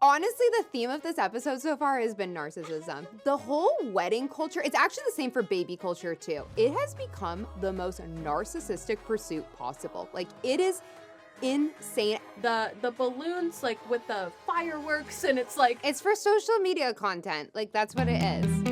Honestly, the theme of this episode so far has been narcissism. The whole wedding culture, it's actually the same for baby culture too. It has become the most narcissistic pursuit possible. Like, it is insane. The balloons, like with the fireworks, and it's like, It's for social media content. Like, that's what it is.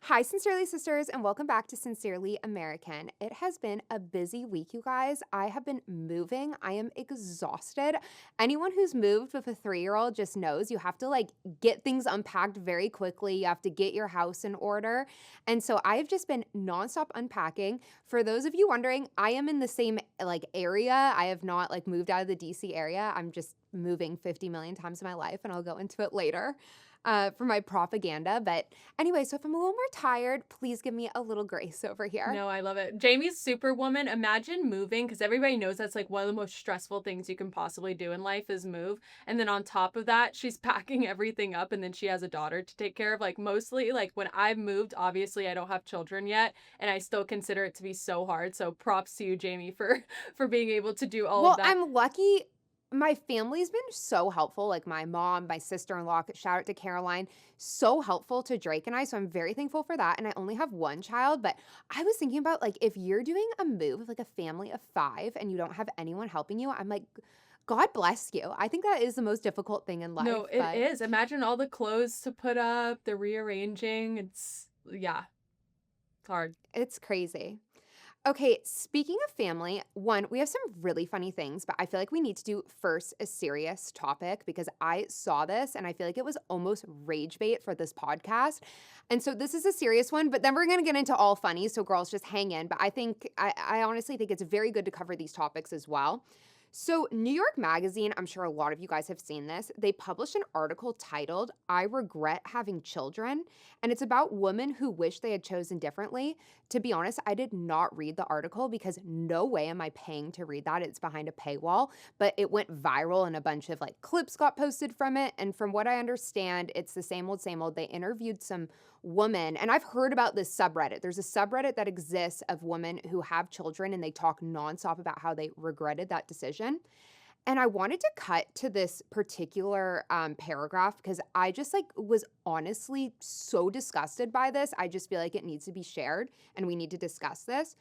Hi, Sincerely Sisters, and welcome back to Sincerely American. It has been a busy week, you guys. I have been moving. I am exhausted. Anyone who's moved with a 3-year-old just knows you have to get things unpacked very quickly. You have to get your house in order. And so I've just been nonstop unpacking. For those of you wondering, I am in the same area. I have not moved out of the DC area. I'm just moving 50 million times in my life, and I'll go into it later. For my propaganda. But anyway, so if I'm a little more tired, please give me a little grace over here. no, I love it. Jamie's Superwoman. Imagine moving, because everybody knows that's like one of the most stressful things you can possibly do in life is move. And then on top of that, she's packing everything up, and then she has a daughter to take care of. Mostly, when I've moved, obviously I don't have children yet, and I still consider it to be so hard. So props to you, Jamie, for being able to do all of that. Well, I'm lucky. My family's been so helpful, my mom, my sister-in-law, shout out to Caroline, so helpful to Drake and I, so I'm very thankful for that, and I only have one child, but I was thinking about, if you're doing a move with, a family of 5 and you don't have anyone helping you, I'm like, God bless you. I think that is the most difficult thing in life. No, it is. Imagine all the clothes to put up, the rearranging. It's hard. It's crazy. Okay, speaking of family, one, we have some really funny things, but I feel like we need to do first a serious topic because I saw this and I feel like it was almost rage bait for this podcast. And so this is a serious one, but then we're going to get into all funny, so girls just hang in. But I honestly think it's very good to cover these topics as well. So New York Magazine, I'm sure a lot of you guys have seen this, they published an article titled, "I Regret Having Children," and it's about women who wish they had chosen differently. To be honest, I did not read the article because no way am I paying to read that. It's behind a paywall, but it went viral and a bunch of clips got posted from it. And from what I understand, it's the same old, same old. They interviewed some woman, and I've heard about this subreddit. There's a subreddit that exists of women who have children and they talk nonstop about how they regretted that decision. And I wanted to cut to this particular paragraph because I just was honestly so disgusted by this. I just feel like it needs to be shared and we need to discuss this.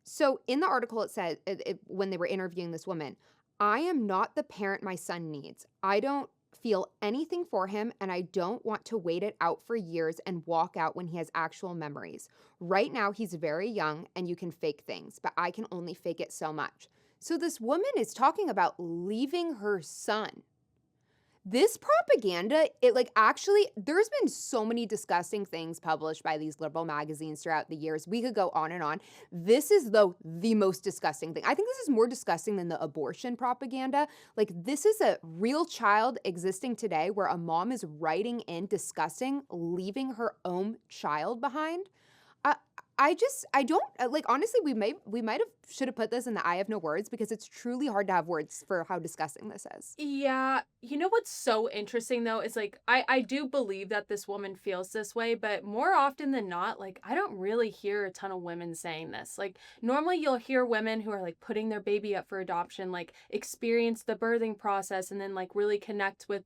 So in the article, it said, when they were interviewing this woman, "I am not the parent my son needs. I don't feel anything for him, and I don't want to wait it out for years and walk out when he has actual memories. Right now, he's very young, and you can fake things, but I can only fake it so much." So this woman is talking about leaving her son. This propaganda, actually, there's been so many disgusting things published by these liberal magazines throughout the years. We could go on and on. This is, though, the most disgusting thing. I think this is more disgusting than the abortion propaganda. This is a real child existing today where a mom is writing in disgusting, leaving her own child behind. I don't, honestly, we might have, should have put this in the I have no words because it's truly hard to have words for how disgusting this is. Yeah. You know what's so interesting, though, is I do believe that this woman feels this way, but more often than not, I don't really hear a ton of women saying this. Normally you'll hear women who are putting their baby up for adoption, experience the birthing process and then really connect with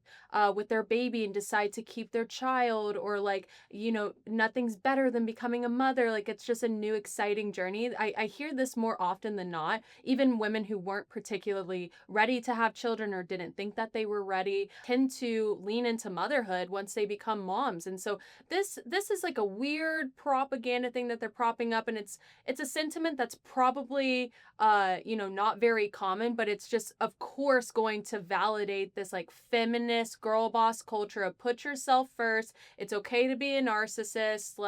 their baby and decide to keep their child, or nothing's better than becoming a mother. It's just a new exciting journey. I hear this more often than not. Even women who weren't particularly ready to have children or didn't think that they were ready tend to lean into motherhood once they become moms. And so this is a weird propaganda thing that they're propping up, and it's a sentiment that's probably not very common, but it's just of course going to validate this feminist girl boss culture of put yourself first. It's okay to be a narcissist.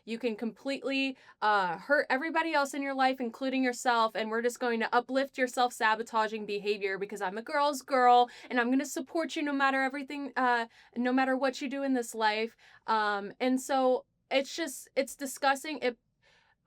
You can completely hurt everybody else in your life, including yourself, and we're just going to uplift your self-sabotaging behavior because I'm a girl's girl and I'm going to support you no matter everything, no matter what you do in this life. And so it's disgusting.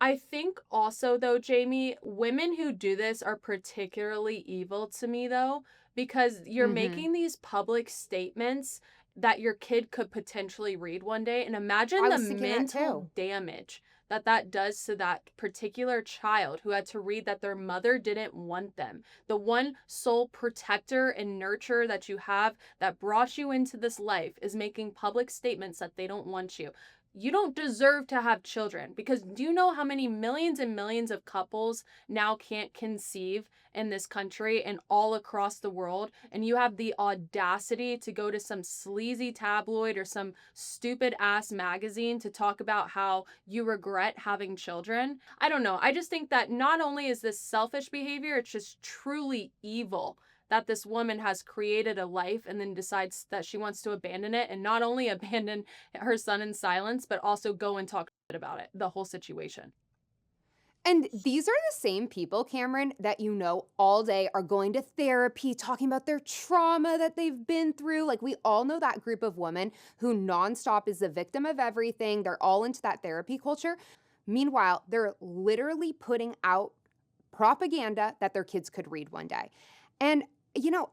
I think also, though, Jamie, women who do this are particularly evil to me, though, because you're making these public statements that your kid could potentially read one day. And imagine the mental damage that that does to that particular child who had to read that their mother didn't want them. The one sole protector and nurturer that you have that brought you into this life is making public statements that they don't want you. You don't deserve to have children, because do you know how many millions and millions of couples now can't conceive in this country and all across the world? And you have the audacity to go to some sleazy tabloid or some stupid ass magazine to talk about how you regret having children. I don't know. I just think that not only is this selfish behavior, it's just truly evil that this woman has created a life and then decides that she wants to abandon it, and not only abandon her son in silence, but also go and talk shit about it, the whole situation. And these are the same people, Cameron, that you know all day are going to therapy, talking about their trauma that they've been through. Like, we all know that group of women who nonstop is the victim of everything. They're all into that therapy culture. Meanwhile, they're literally putting out propaganda that their kids could read one day. And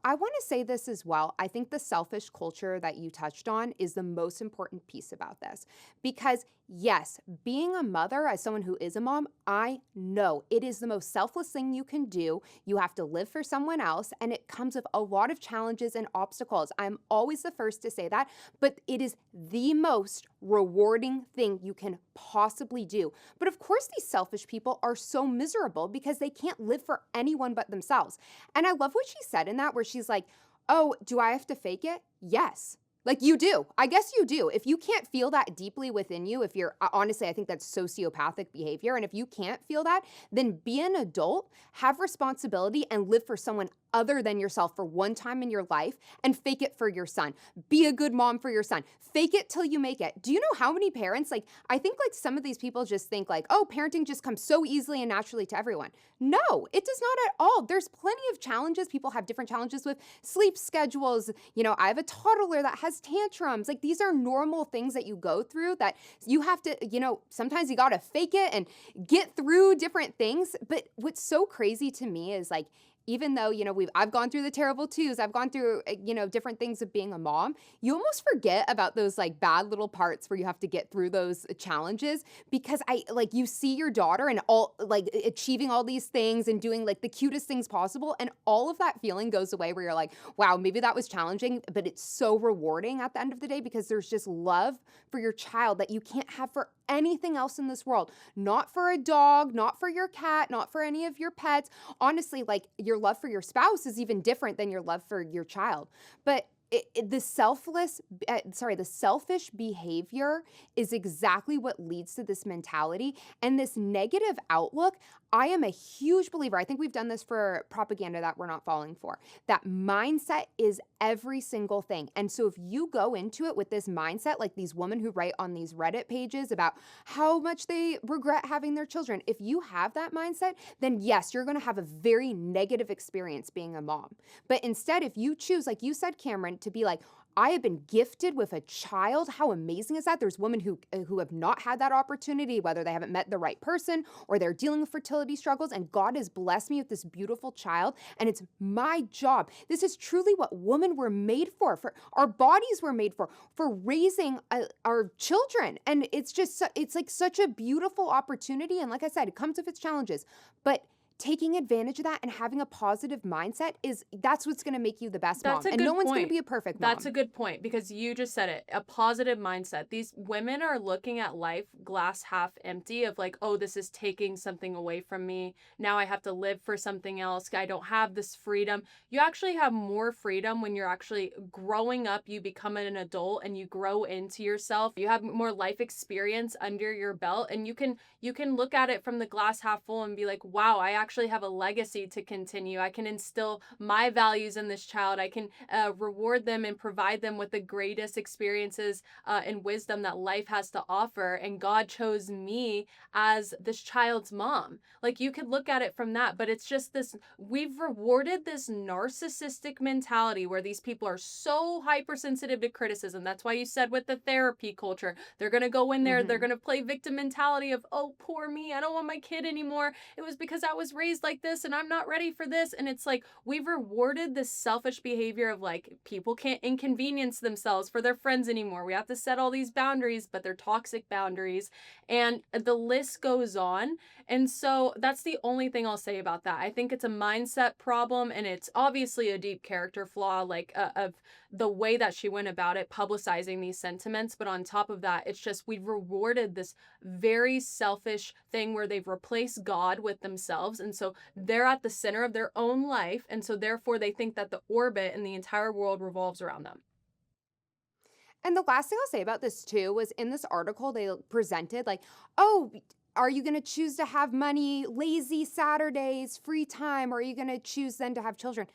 I want to say this as well. I think the selfish culture that you touched on is the most important piece about this. Because, yes, being a mother, as someone who is a mom, I know it is the most selfless thing you can do. You have to live for someone else, and it comes with a lot of challenges and obstacles. I'm always the first to say that, but it is the most rewarding thing you can possibly do. But of course, these selfish people are so miserable because they can't live for anyone but themselves. And I love what she said in that, where she's like, oh, do I have to fake it? Yes. Like, you do. I guess you do. If you can't feel that deeply within you, if you're honestly, I think that's sociopathic behavior. And if you can't feel that, then be an adult, have responsibility, and live for someone other than yourself for one time in your life, and fake it for your son. Be a good mom for your son. Fake it till you make it. Do you know how many parents, like, I think like some of these people just think like, oh, parenting just comes so easily and naturally to everyone. No, it does not at all. There's plenty of challenges. People have different challenges with sleep schedules. I have a toddler that has tantrums. Like, these are normal things that you go through that you have to, sometimes you got to fake it and get through different things. But what's so crazy to me is like, even though, I've gone through the terrible twos, I've gone through, different things of being a mom, you almost forget about those like bad little parts where you have to get through those challenges, because you see your daughter and all like achieving all these things and doing like the cutest things possible. And all of that feeling goes away where you're like, wow, maybe that was challenging, but it's so rewarding at the end of the day, because there's just love for your child that you can't have for anything else in this world. Not for a dog, not for your cat, not for any of your pets. Honestly, like, your love for your spouse is even different than your love for your child. But the selfish behavior is exactly what leads to this mentality and this negative outlook. I am a huge believer. I think we've done this for propaganda that we're not falling for. That mindset is every single thing. And so if you go into it with this mindset, like these women who write on these Reddit pages about how much they regret having their children, if you have that mindset, then yes, you're going to have a very negative experience being a mom. But instead, if you choose, like you said, Cameron, to be like, I have been gifted with a child. How amazing is that? There's women who have not had that opportunity, whether they haven't met the right person or they're dealing with fertility struggles, and God has blessed me with this beautiful child, and it's my job. This is truly what women were made for our bodies were made for raising our children. And it's just, it's like such a beautiful opportunity. And like I said, it comes with its challenges, but taking advantage of that and having a positive mindset that's what's going to make you the best That's mom. a And no good one's going to point. be a perfect mom. That's a good point, because you just said it, a positive mindset. These women are looking at life glass half empty, of like, oh, this is taking something away from me. Now I have to live for something else. I don't have this freedom. You actually have more freedom when you're actually growing up. You become an adult and you grow into yourself. You have more life experience under your belt, and you can look at it from the glass half full and be like, wow, I actually have a legacy to continue. I can instill my values in this child. I can reward them and provide them with the greatest experiences and wisdom that life has to offer. And God chose me as this child's mom. Like, you could look at it from that, but it's just this, we've rewarded this narcissistic mentality where these people are so hypersensitive to criticism. That's why you said with the therapy culture, they're going to go in there, they're going to play victim mentality of, oh, poor me, I don't want my kid anymore. It was because I was raised like this and I'm not ready for this. And it's like we've rewarded this selfish behavior of like people can't inconvenience themselves for their friends anymore. We have to set all these boundaries, but they're toxic boundaries. And the list goes on. And so that's the only thing I'll say about that. I think it's a mindset problem and it's obviously a deep character flaw, like of the way that she went about it, publicizing these sentiments. But on top of that, it's just we've rewarded this very selfish thing where they've replaced God with themselves. And so they're at the center of their own life. And so therefore they think that the orbit and the entire world revolves around them. And the last thing I'll say about this too was in this article, they presented like, oh, are you going to choose to have money, lazy Saturdays, free time, or are you going to choose then to have children?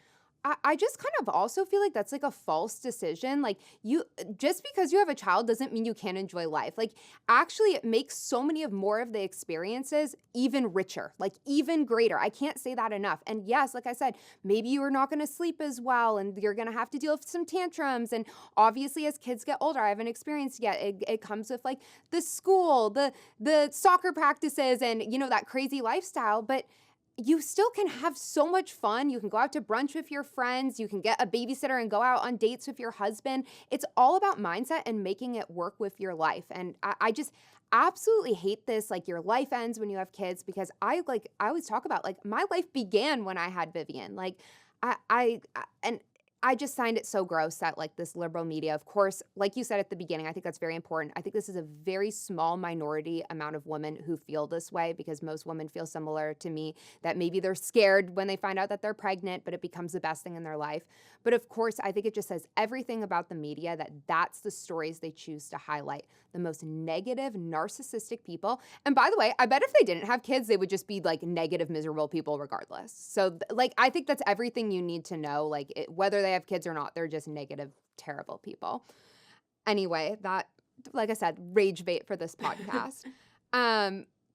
I just kind of also feel like that's like a false decision. Like you, just because you have a child doesn't mean you can't enjoy life. Like actually it makes so many of more of the experiences even richer, like even greater. I can't say that enough. And yes, like I said, maybe you are not going to sleep as well and you're going to have to deal with some tantrums. And obviously as kids get older, I haven't experienced yet. It comes with like the school, the soccer practices and you know, that crazy lifestyle. But you still can have so much fun. You can go out to brunch with your friends. You can get a babysitter and go out on dates with your husband. It's all about mindset and making it work with your life. And I just absolutely hate this. Like your life ends when you have kids because I always talk about like my life began when I had Vivian. Like and I just find it so gross that like this liberal media, of course, like you said at the beginning, I think that's very important. I think this is a very small minority amount of women who feel this way because most women feel similar to me that maybe they're scared when they find out that they're pregnant, but it becomes the best thing in their life. But of course, I think it just says everything about the media that that's the stories they choose to highlight. The most negative, narcissistic people. And by the way, I bet if they didn't have kids, they would just be like negative, miserable people regardless. So like, I think that's everything you need to know. Like whether they have kids or not, they're just negative, terrible people. Anyway, that, like I said, rage bait for this podcast.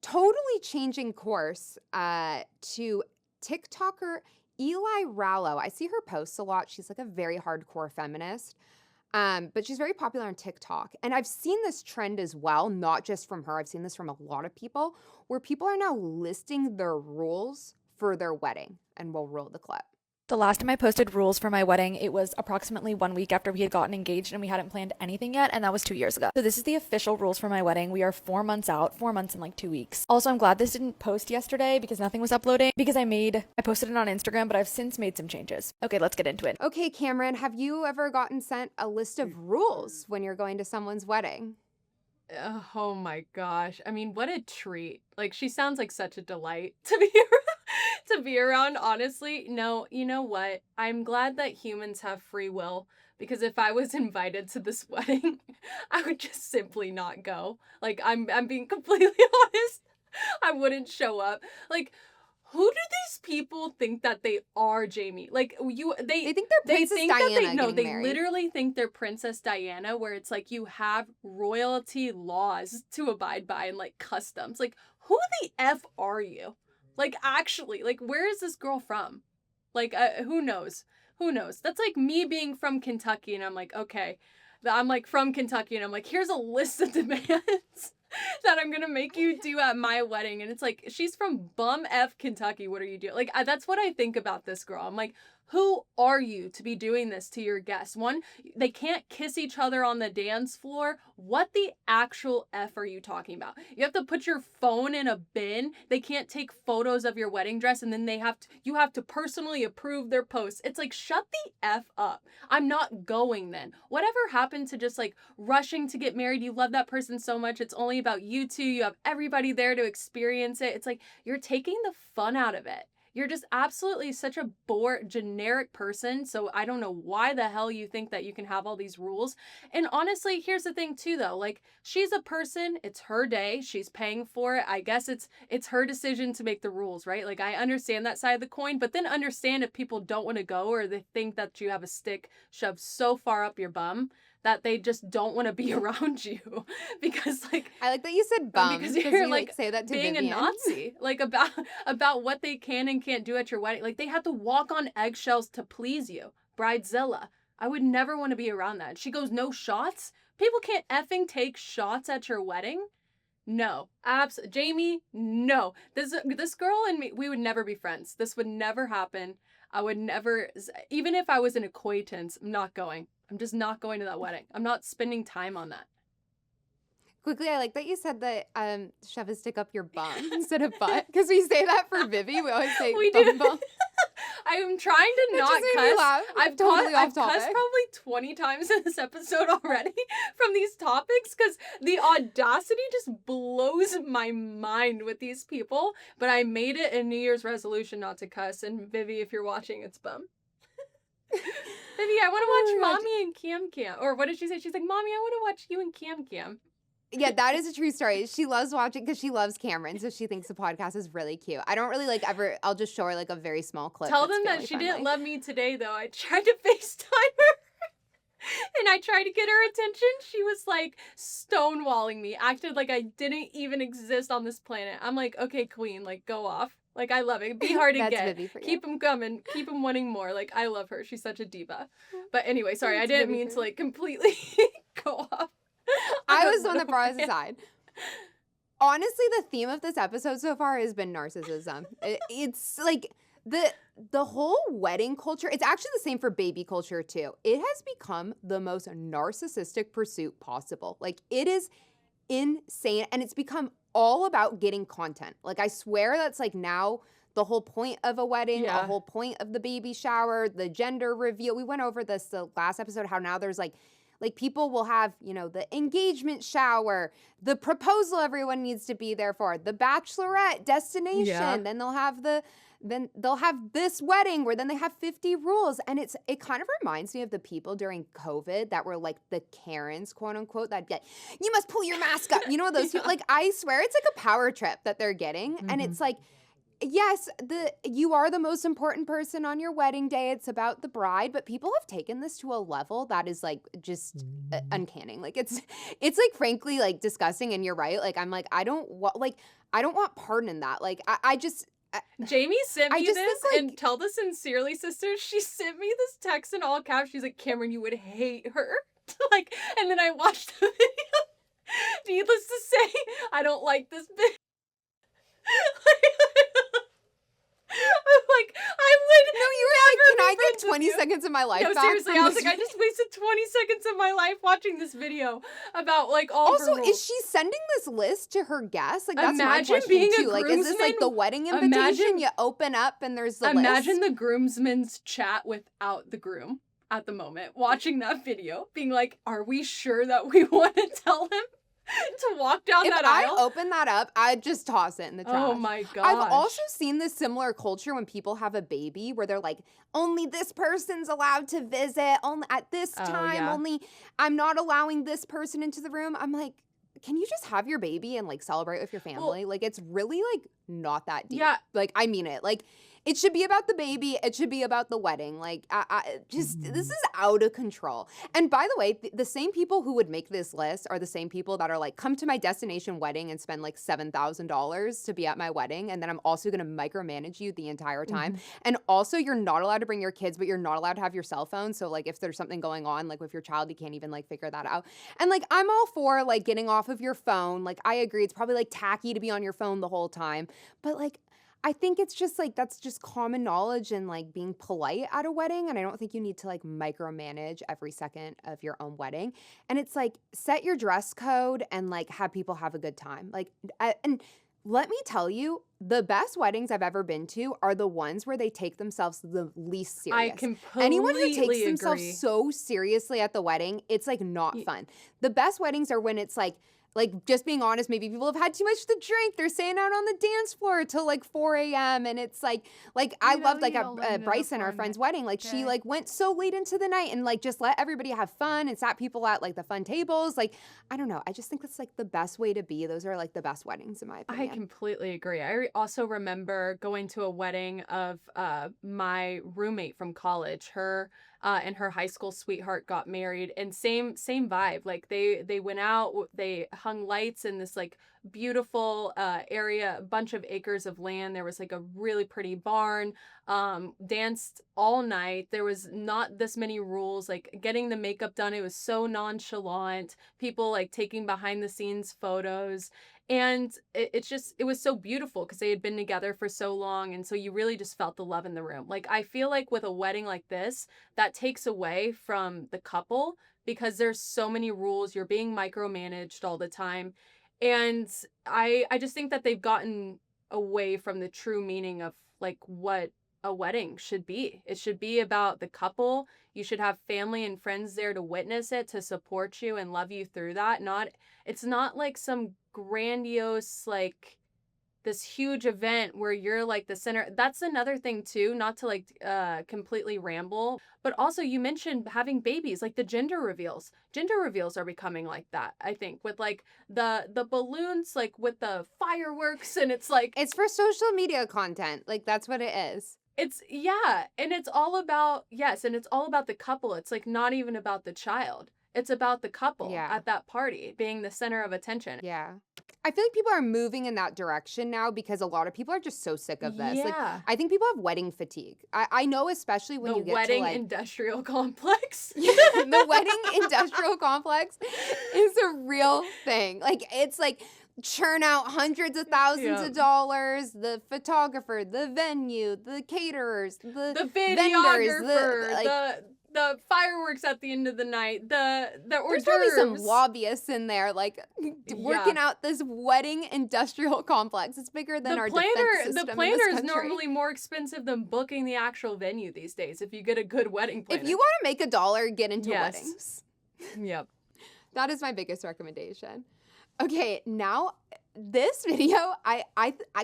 Totally changing course to TikToker Eli Rallo. I see her posts a lot. She's like a very hardcore feminist. But she's very popular on TikTok. And I've seen this trend as well, not just from her. I've seen this from a lot of people, where people are now listing their rules for their wedding. And we'll roll the clip. The last time I posted rules for my wedding, it was approximately 1 week after we had gotten engaged and we hadn't planned anything yet, and that was 2 years ago. So this is the official rules for my wedding. We are 4 months out, 4 months and like 2 weeks. Also, I'm glad this didn't post yesterday because nothing was uploading because I posted it on Instagram, but I've since made some changes. Okay, let's get into it. Okay, Cameron, have you ever gotten sent a list of rules when you're going to someone's wedding? Oh my gosh. I mean, what a treat. Like, she sounds like such a delight to be to be around, honestly. No, you know what? I'm glad that humans have free will because if I was invited to this wedding, I would just simply not go. Like, I'm being completely honest. I wouldn't show up. Like, who do these people think that they are, Jamie? Like they think they're Princess Diana. They literally think they're Princess Diana, where it's like you have royalty laws to abide by and like customs. Like, who the F are you? Like, actually, like, where is this girl from? Like, who knows? Who knows? That's like me being from Kentucky and I'm like, okay, I'm like from Kentucky and I'm like, here's a list of demands that I'm gonna make you do at my wedding. And it's like, she's from bum F Kentucky. What are you doing? Like, that's what I think about this girl. I'm like, who are you to be doing this to your guests? One, they can't kiss each other on the dance floor. What the actual F are you talking about? You have to put your phone in a bin. They can't take photos of your wedding dress and then you have to personally approve their posts. It's like, shut the F up. I'm not going then. Whatever happened to just like rushing to get married? You love that person so much. It's only about you two. You have everybody there to experience it. It's like, you're taking the fun out of it. You're just absolutely such a generic person. So I don't know why the hell you think that you can have all these rules. And honestly, here's the thing too, though. Like, she's a person. It's her day. She's paying for it. I guess it's her decision to make the rules, right? Like, I understand that side of the coin, but then understand if people don't want to go or they think that you have a stick shoved so far up your bum that they just don't want to be around you because like I like that you said bum because you're like say that to being Vivian. a Nazi like about what they can and can't do at your wedding. Like, they have to walk on eggshells to please you. Bridezilla. I would never want to be around that. She goes, no shots? People can't effing take shots at your wedding? No. Jamie, no. This girl and me, we would never be friends. This would never happen. I would never, even if I was an acquaintance, I'm not going. I'm just not going to that wedding. I'm not spending time on that. Quickly, I like that you said that shove a stick up your bum instead of butt, because we say that for Vivi. We always say We bum do. bum. I am trying to It not just made me cuss. laugh. I've Totally off cussed topic. probably 20 times in this episode already from these topics because the audacity just blows my mind with these people. But I made it a New Year's resolution not to cuss. And Vivi, if you're watching, it's bum. Vivi, I want to watch Mommy and Cam Cam. Or what did she say? She's like, Mommy, I want to watch you and Cam Cam. Yeah, that is a true story. She loves watching because she loves Cameron, so she thinks the podcast is really cute. I don't really like ever. I'll just show her like a very small clip. Tell that's them that family she friendly. didn't love me today, though. I tried to FaceTime her. And I tried to get her attention. She was like stonewalling me, acted like I didn't even exist on this planet. I'm like, okay, queen, like go off. Like, I love it. Be hard to That's get. Vivi for you. Keep them coming. Keep them wanting more. Like, I love her. She's such a diva. But anyway, sorry, I That's didn't Vivi mean for to you. like completely go off. I was the one that No brought us fan. aside. Honestly, the theme of this episode so far has been narcissism. It's like the whole wedding culture. It's actually the same for baby culture too. It has become the most narcissistic pursuit possible. Like, it is insane, and it's become all about getting content. Like, I swear that's like now the whole point of a wedding, Yeah. a whole point of the baby shower, the gender reveal. We went over this the last episode, how now there's like people will have, you know, the engagement shower, the proposal everyone needs to be there for, the bachelorette destination, Yeah. then they'll have this wedding where then they have 50 rules. And it kind of reminds me of the people during COVID that were like the Karens, quote unquote, that get, you must pull your mask up. You know, those people, like, I swear it's like a power trip that they're getting. And it's like, yes, you are the most important person on your wedding day. It's about the bride, but people have taken this to a level that is like just uncanny. Like, it's like frankly like disgusting. And you're right. Like, I'm like, I don't want part in that. Like, Jamie sent I me just this, think, like- and tell the sincerely sisters, she sent me this text in all caps. She's like, Cameron, you would hate her. Like, and then I watched the video. Needless to say, I don't like this bitch. I'm like, I would no, you were like, never can I be friends get with 20 you." seconds of my life No, back? seriously, from I was this like, I just wasted 20 seconds of my life watching this video about like all Also, the is rules. she sending this list to her guests? Like, that's my Imagine question being a too. Like, is this like the groomsman- wedding invitation? imagine- You open up and there's the Imagine list. the groomsmen's chat without the groom at the moment, watching that video, being like, are we sure that we want to tell him to walk down If that I aisle? open that up, I'd just toss it in the trash. Oh my gosh. I've also seen this similar culture when people have a baby where they're like, only this person's allowed to visit, only at this Oh, time, yeah. only I'm not allowing this person into the room. I'm like, can you just have your baby and like celebrate with your family? Like, it's really like not that deep. Yeah. Like, I mean it. Like, it should be about the baby. It should be about the wedding. Like, this is out of control. And by the way, the same people who would make this list are the same people that are like, come to my destination wedding and spend like $7,000 to be at my wedding. And then I'm also going to micromanage you the entire time. And also, you're not allowed to bring your kids, but you're not allowed to have your cell phone. So like, if there's something going on, like with your child, you can't even like figure that out. And like, I'm all for like getting off of your phone. Like, I agree. It's probably like tacky to be on your phone the whole time. But like, I think it's just like, that's just common knowledge and like being polite at a wedding. And I don't think you need to like micromanage every second of your own wedding. And it's like, set your dress code and like have people have a good time. Like, and let me tell you, the best weddings I've ever been to are the ones where they take themselves the least serious. I completely Anyone who takes themselves agree. so seriously at the wedding, it's like not fun. The best weddings are when it's like just being honest, maybe people have had too much to drink. They're staying out on the dance floor till like 4 a.m. And it's like I loved like at Bryson, our friend's wedding. Like she like went so late into the night and like just let everybody have fun and sat people at like the fun tables. Like, I don't know. I just think that's like the best way to be. Those are like the best weddings in my opinion. I completely agree. Also remember going to a wedding of my roommate from college. Her and her high school sweetheart got married, and same vibe. Like they went out, they hung lights in this like beautiful area, a bunch of acres of land. There was like a really pretty barn. Danced all night. There was not this many rules. Like getting the makeup done, it was so nonchalant. People like taking behind the scenes photos. And it was so beautiful because they had been together for so long. And so you really just felt the love in the room. Like, I feel like with a wedding like this, that takes away from the couple because there's so many rules. You're being micromanaged all the time. And I just think that they've gotten away from the true meaning of like what a wedding should be. It should be about the couple. You should have family and friends there to witness it, to support you and love you through that. It's not like some grandiose, like this huge event where you're like the center. That's another thing too, not to like completely ramble, but also you mentioned having babies, like the gender reveals. Gender reveals are becoming like that, I think, with like the balloons, like with the fireworks, and it's like It's for social media content. Like, that's what it is. it's yeah, and it's all about yes, and it's all about the couple. It's like not even about the child. It's about the couple Yeah. at that party being the center of attention. Yeah. I feel like people are moving in that direction now because a lot of people are just so sick of this. Like, Yeah. I think people have wedding fatigue. I know, especially when The you get wedding to like industrial complex. the wedding industrial complex is a real thing. Like, it's like churn out hundreds of thousands Yeah. of dollars, the photographer, the venue, the caterers, the The vendors, videographer, the fireworks at the end of the night, the hors there's probably some d'oeuvres. lobbyists in there, like working out this wedding industrial complex. It's bigger than our defense system The in this planner is country. normally more expensive than booking the actual venue these days. If you get a good wedding planner. If you want to make $1, get into Yes. weddings. Yep. That is my biggest recommendation. Okay, now this video, I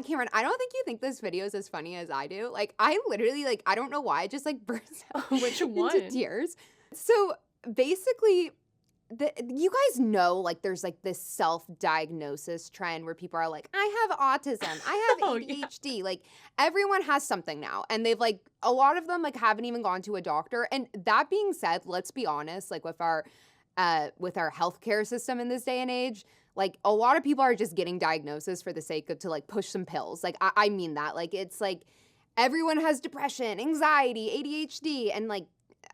Cameron, I don't think you think this video is as funny as I do. Like, I literally, like, I don't know why, I just like burst out Which into one? tears. So basically, you guys know, like, there's like this self-diagnosis trend where people are like, I have autism, I have Oh, yeah. ADHD. Like, everyone has something now, and they've like a lot of them like haven't even gone to a doctor. And that being said, let's be honest, like with our healthcare system in this day and age, like a lot of people are just getting diagnoses for the sake of to like push some pills. Like, I mean that. Like, it's like everyone has depression, anxiety, ADHD, and like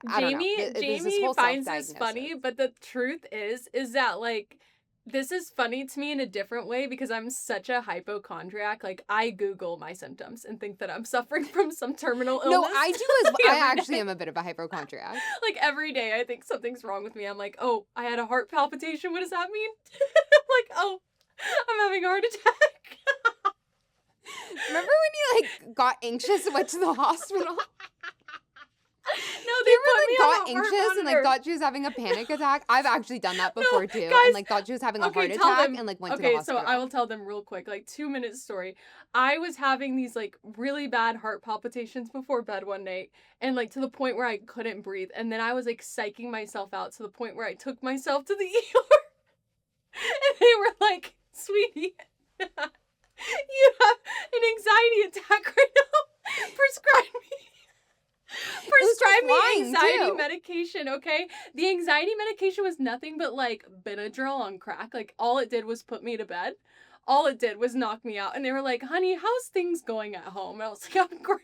I don't know. There's this Jamie whole finds this self-diagnosis. funny, but the truth is that like this is funny to me in a different way because I'm such a hypochondriac. Like, I Google my symptoms and think that I'm suffering from some terminal illness. No, I do as well. I Every actually day. am a bit of a hypochondriac. Like, every day I think something's wrong with me. I'm like, oh, I had a heart palpitation. What does that mean? Like, oh, I'm having a heart attack. Remember when you like got anxious and went to the hospital? No, they You ever put me like on got a heart anxious and like monitor. thought she was having a panic attack? I've actually done that before too, guys, and like thought she was having a okay, heart tell attack them- and like went to the Okay, so hospital. I will tell them real quick, like 2 minute story. I was having these like really bad heart palpitations before bed one night, and like to the point where I couldn't breathe, and then I was like psyching myself out to the point where I took myself to the ER, and they were like, "Sweetie, you have an anxiety attack right now. Prescribe me." Prescribe me flying, anxiety too. medication, okay? The anxiety medication was nothing but like Benadryl on crack. Like, all it did was put me to bed. All it did was knock me out. And they were like, honey, how's things going at home? And I was like, I'm great.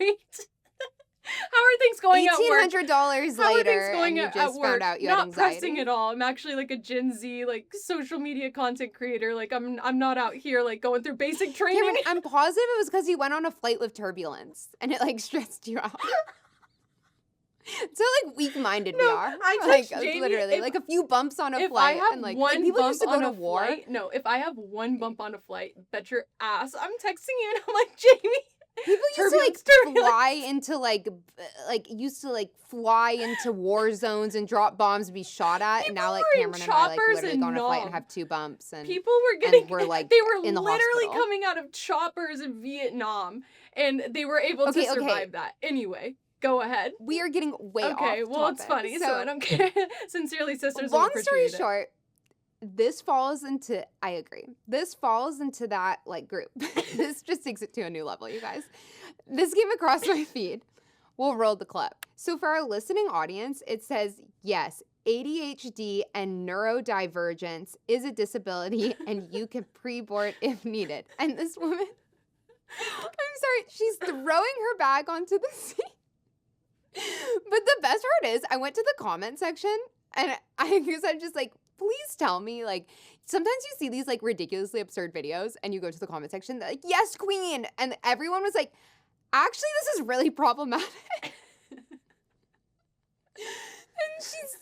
How are things going at work? $1,800 How are things later, going and you at just work? found out you Not had anxiety. pressing at all. I'm actually like a Gen Z, like social media content creator. Like, I'm not out here like going through basic training. Cameron, I'm positive it was because you went on a flight with turbulence and it like stressed you out. So like weak-minded we No, are. I like touched Jamie, literally, if- like a few bumps on a If I flight, have and like one people bump used to go on to a war. flight, no, if I have one bump on a flight, bet your ass I'm texting you and I'm like, Jamie. People used to like Turbulence. fly into like used to like fly into war zones and drop bombs and be shot at, and now like People were in Cameron and I like choppers literally and go on a flight and Nom. have 2 bumps and People were getting, we're, like, they were in the literally hospital. coming out of choppers in Vietnam, and they were able Okay, to survive that. Anyway, go ahead. we are getting way off. Okay, well, it's topic. funny, so I don't care. Sincerely, sisters. will Long story appreciate it. short, this falls into, I agree. This falls into that like group. This just takes it to a new level, you guys. This came across my feed. We'll roll the clip. So for our listening audience, it says, yes, ADHD and neurodivergence is a disability and you can pre-board if needed. And this woman, I'm sorry, she's throwing her bag onto the seat. But the best part is, I went to the comment section and I guess I'm just like, please tell me, like, sometimes you see these like ridiculously absurd videos and you go to the comment section, they're like, yes, queen. And everyone was like, actually, this is really problematic. And she's,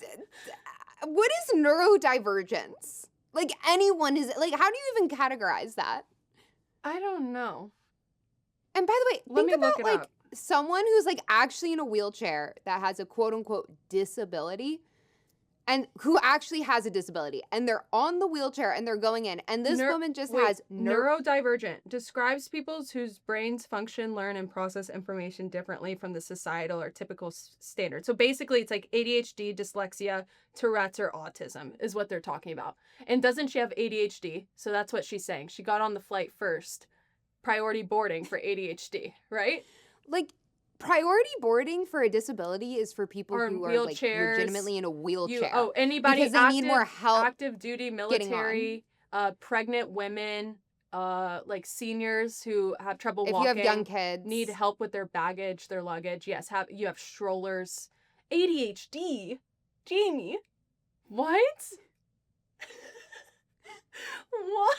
what is neurodivergence? Like anyone is, like, how do you even categorize that? I don't know. And by the way, Let me think look about it like up. someone who's like actually in a wheelchair that has a quote unquote disability and who actually has a disability and they're on the wheelchair and they're going in and this woman just has neurodivergent describes people whose brains function, learn, and process information differently from the societal or typical standard. So basically, it's like ADHD, dyslexia, Tourette's, or autism is what they're talking about. And doesn't she have ADHD? So that's what she's saying. She got on the flight first, priority boarding for ADHD, right? like priority boarding for a disability is for people Or in who are like wheelchairs. legitimately in a wheelchair. Anybody because they need more help active duty getting on. military, pregnant women, like seniors who have trouble If walking. you have young kids, Need help with their baggage, their luggage. Yes, you have strollers. ADHD? Jamie? What? What?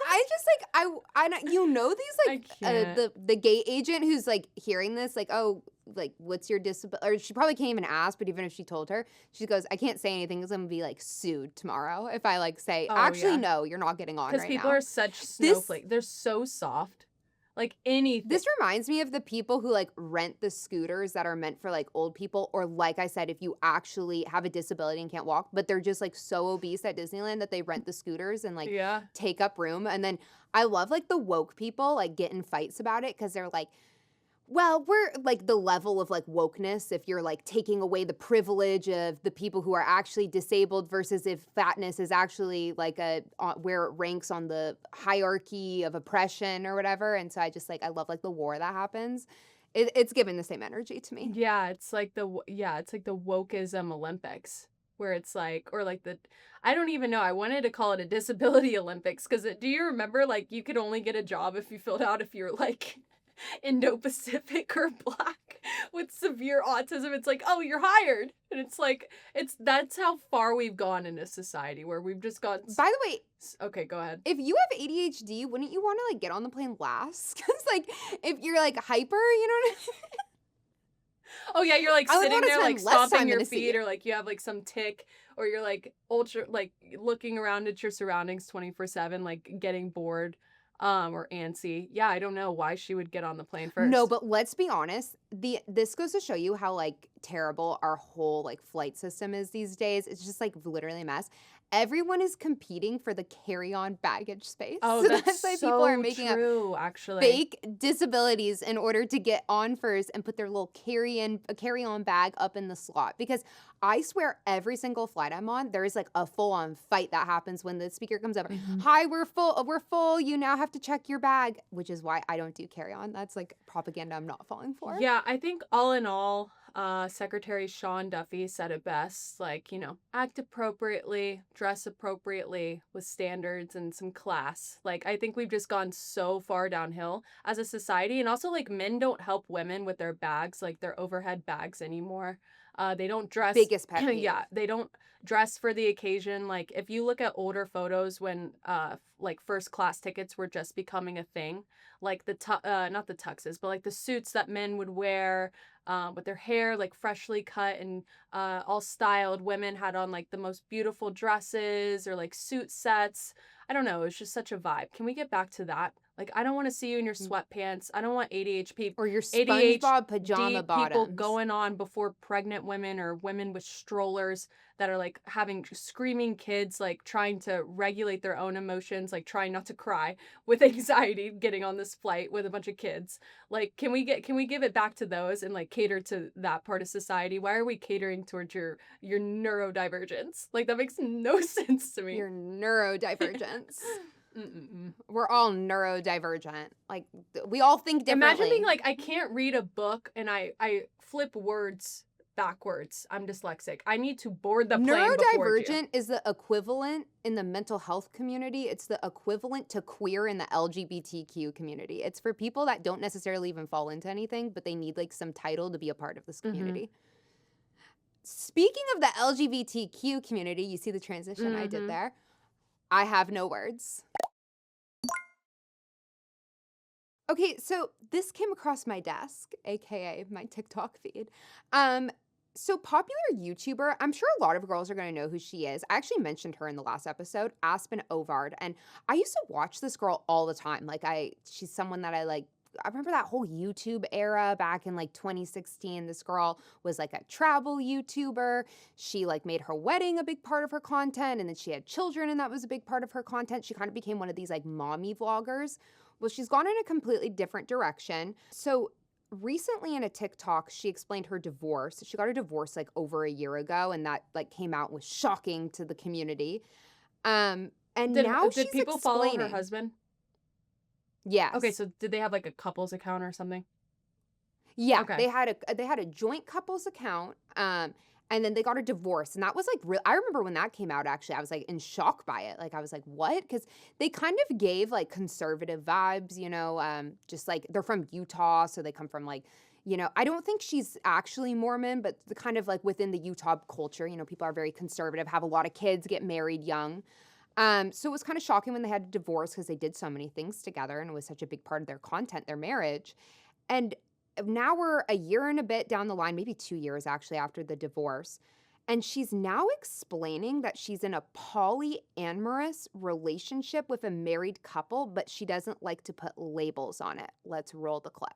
I just like you know these like I can't. the gate agent who's like hearing this like, oh, like what's your disability, or she probably can't even ask, but even if she told her, she goes, I can't say anything because I'm gonna be like sued tomorrow if I like say actually no, you're not getting on right now. Because people are such snowflakes. They're so soft. Like anything. This reminds me of the people who like rent the scooters that are meant for like old people, or like I said, if you actually have a disability and can't walk, but they're just like so obese at Disneyland that they rent the scooters and like take up room. And then I love like the woke people like get in fights about it because they're like, well, we're like the level of like wokeness if you're like taking away the privilege of the people who are actually disabled versus if fatness is actually like where it ranks on the hierarchy of oppression or whatever. And so I just like, I love like the war that happens. It's given the same energy to me. Yeah, it's like the wokeism Olympics where it's like, or like I don't even know. I wanted to call it a disability Olympics because do you remember like you could only get a job if you filled out if you're like Indo-Pacific or Black with severe autism. It's like, oh, you're hired. And it's like, that's how far we've gone in a society where we've just gone. By the way, okay, go ahead. If you have ADHD, wouldn't you want to like get on the plane last? Because like if you're like hyper, you know what I mean? Oh yeah, you're like sitting there like stomping your feet, or like you have like some tic, or you're like ultra like looking around at your surroundings 24/7, like getting bored. Or antsy. Yeah, I don't know why she would get on the plane first. No, but let's be honest. This goes to show you how like terrible our whole like flight system is these days. It's just like literally a mess. Everyone is competing for the carry-on baggage space. Oh, that's why so people are making true, actually. Fake disabilities in order to get on first and put their little carry-on bag up in the slot. Because I swear every single flight I'm on, there is like a full-on fight that happens when the speaker comes over. Mm-hmm. Hi, we're full. You now have to check your bag, which is why I don't do carry-on. That's like propaganda I'm not falling for. Yeah, I think all in all, Secretary Sean Duffy said it best, like, you know, act appropriately, dress appropriately with standards and some class. Like, I think we've just gone so far downhill as a society. And also, like, men don't help women with their bags, like their overhead bags anymore. They don't dress. Biggest pet peeve. Yeah, they don't dress for the occasion. Like, if you look at older photos when, like, first class tickets were just becoming a thing, like not the tuxes, but like the suits that men would wear, with their hair like freshly cut and all styled. Women had on like the most beautiful dresses or like suit sets. I don't know. It was just such a vibe. Can we get back to that? Like, I don't want to see you in your sweatpants. I don't want ADHD or your SpongeBob pajama bottoms. People going on before pregnant women or women with strollers that are like having screaming kids, like trying to regulate their own emotions, like trying not to cry with anxiety, getting on this flight with a bunch of kids. Like, can we give it back to those and like cater to that part of society? Why are we catering towards your neurodivergence? Like, that makes no sense to me. Your neurodivergence. We're all neurodivergent. Like, we all think differently. Imagine being like, I can't read a book and I flip words backwards. I'm dyslexic. I need to board the plane before you. Neurodivergent is the equivalent in the mental health community. It's the equivalent to queer in the LGBTQ community. It's for people that don't necessarily even fall into anything, but they need like some title to be a part of this community. Speaking of the LGBTQ community, you see the transition I did there. I have no words. Okay, so this came across my desk, aka my TikTok feed. Um, so popular YouTuber, I'm sure a lot of girls are gonna know who she is. I actually mentioned her in the last episode, Aspen Ovard, and I used to watch this girl all the time. She's someone that I like. I remember that whole YouTube era back in like 2016. This girl was like a travel YouTuber. She like made her wedding a big part of her content, and then she had children, and that was a big part of her content. She kind of became one of these like mommy vloggers. Well, she's gone in a completely different direction. So recently in a TikTok, she explained her divorce. She got a divorce like over a year ago, and that like came out was shocking to the community. And now Did she's people follow her explaining. husband? Okay, Yes. so did they have like a couples account or something? Yeah, Okay. they had a joint couples account, and then they got a divorce, and that was like real. I remember when that came out. Actually, I was like in shock by it. Like I was like, "What?" Because they kind of gave like conservative vibes, just like they're from Utah, so they come from like, I don't think she's actually Mormon, but the kind of like within the Utah culture, people are very conservative, have a lot of kids, get married young. So it was kind of shocking when they had a divorce because they did so many things together, and it was such a big part of their content, their marriage. And now we're a year and a bit down the line, maybe 2 years actually after the divorce. And she's now explaining that she's in a polyamorous relationship with a married couple, but she doesn't like to put labels on it. Let's roll the clip.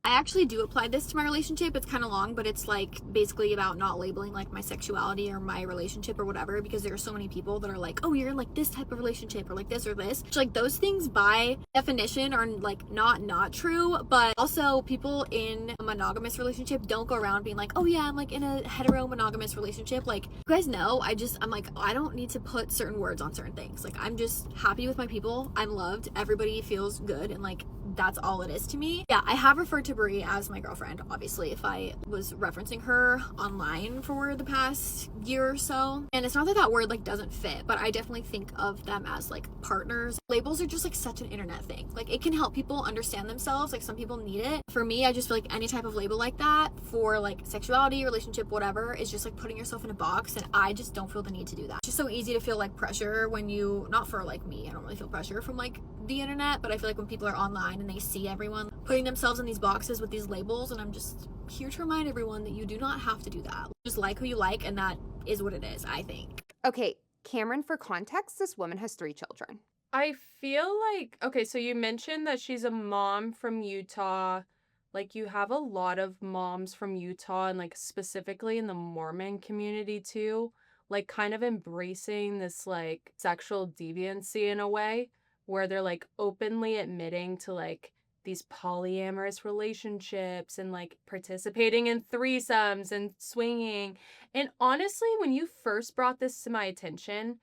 I actually do apply this to my relationship. It's kind of long, but it's like basically about not labeling like my sexuality or my relationship or whatever, because there are so many people that are like, oh, you're in like this type of relationship or like this or this. Which, like, those things by definition are like not true, but also people in a monogamous relationship don't go around being like, oh yeah, I'm like in a hetero monogamous relationship. Like, you guys know, I'm like, I don't need to put certain words on certain things. Like, I'm just happy with my people. I'm loved. Everybody feels good, and like that's all it is to me. Yeah, I have referred to Brie as my girlfriend, obviously, if I was referencing her online for the past year or so. And it's not that that word like doesn't fit, but I definitely think of them as like partners. Labels are just like such an internet thing. Like, it can help people understand themselves. Like, some people need it. For me, I just feel like any type of label like that for like sexuality, relationship, whatever, is just like putting yourself in a box, and I just don't feel the need to do that. It's just so easy to feel like pressure when you, not for like me, I don't really feel pressure from like the internet, but I feel like when people are online and they see everyone putting themselves in these boxes with these labels, and I'm just here to remind everyone that you do not have to do that. Just like who you like, and that is what it is, I think. Okay, Cameron, for context, this woman has 3 children. I feel like, okay, so you mentioned that she's a mom from Utah. Like, you have a lot of moms from Utah, and like specifically in the Mormon community too, like kind of embracing this like sexual deviancy in a way where they're like openly admitting to like these polyamorous relationships and like participating in threesomes and swinging. And honestly, when you first brought this to my attention,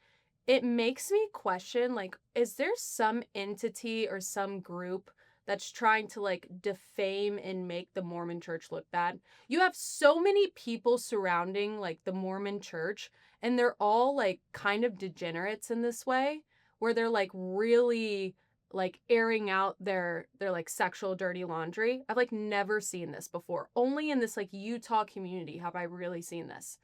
it makes me question, like, is there some entity or some group that's trying to like defame and make the Mormon church look bad? You have so many people surrounding like the Mormon church, and they're all like kind of degenerates in this way, where they're like really like airing out their like sexual dirty laundry. I've like never seen this before. Only in this like Utah community have I really seen this.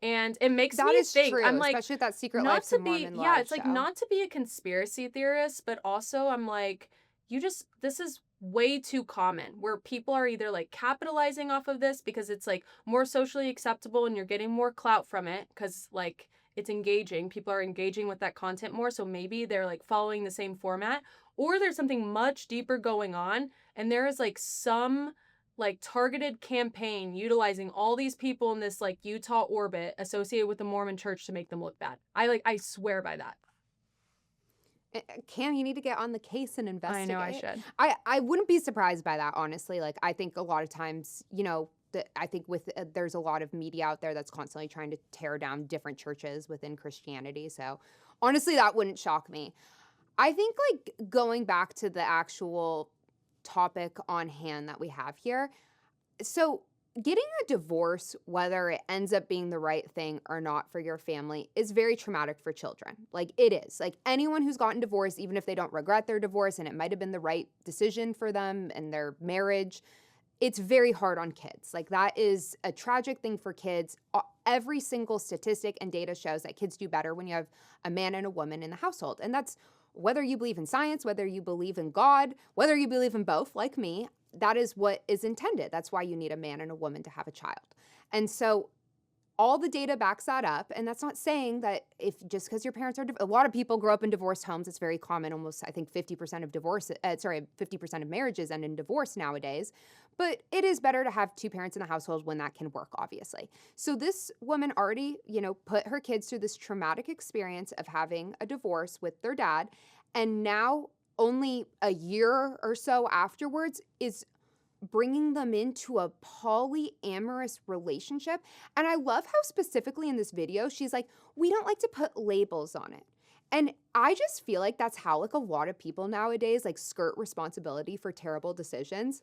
And it makes That me is think, true, I'm like, especially with that Secret not Life to of be, Mormon yeah, live it's like show. not to be a conspiracy theorist, but also I'm like, this is way too common where people are either like capitalizing off of this because it's like more socially acceptable and you're getting more clout from it because like it's engaging. People are engaging with that content more. So maybe they're like following the same format, or there's something much deeper going on. And there is like some like targeted campaign utilizing all these people in this like Utah orbit associated with the Mormon church to make them look bad. I swear by that. Cam, you need to get on the case and I know I investigate. should. I wouldn't be surprised by that, honestly. Like, I think a lot of times, I think there's a lot of media out there that's constantly trying to tear down different churches within Christianity. So honestly, that wouldn't shock me. I think like going back to the actual topic on hand that we have here. So getting a divorce, whether it ends up being the right thing or not for your family, is very traumatic for children. Like, it is. Like, anyone who's gotten divorced, even if they don't regret their divorce and it might have been the right decision for them and their marriage, it's very hard on kids. Like, that is a tragic thing for kids. every single statistic and data shows that kids do better when you have a man and a woman in the household. And that's whether you believe in science, whether you believe in God, whether you believe in both, like me, that is what is intended. That's why you need a man and a woman to have a child. And so all the data backs that up. And that's not saying that if just because your parents are, a lot of people grow up in divorced homes. It's very common. Almost, I think 50% of 50% of marriages end in divorce nowadays. But it is better to have two parents in the household when that can work, obviously. So this woman already, put her kids through this traumatic experience of having a divorce with their dad. And now only a year or so afterwards is bringing them into a polyamorous relationship. And I love how specifically in this video, she's like, we don't like to put labels on it. And I just feel like that's how like a lot of people nowadays like skirt responsibility for terrible decisions.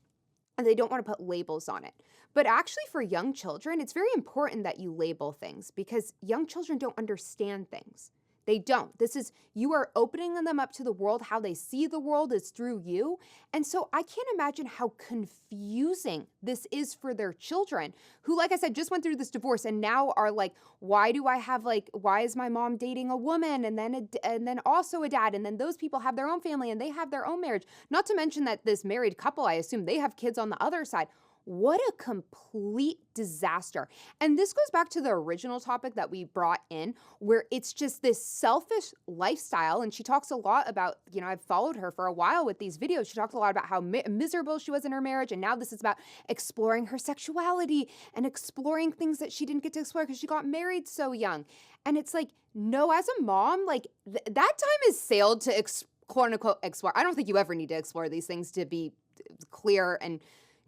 And they don't want to put labels on it. But actually for young children, it's very important that you label things because young children don't understand things. They don't. You are opening them up to the world. How they see the world is through you. And so I can't imagine how confusing this is for their children who, like I said, just went through this divorce and now are like, why is my mom dating a woman and then also a dad? And then those people have their own family and they have their own marriage. Not to mention that this married couple, I assume they have kids on the other side. What a complete disaster. And this goes back to the original topic that we brought in, where it's just this selfish lifestyle. And she talks a lot about, I've followed her for a while with these videos. She talked a lot about how miserable she was in her marriage. And now this is about exploring her sexuality and exploring things that she didn't get to explore because she got married so young. And it's like, no, as a mom, like that time is sailed to quote unquote explore. I don't think you ever need to explore these things to be clear and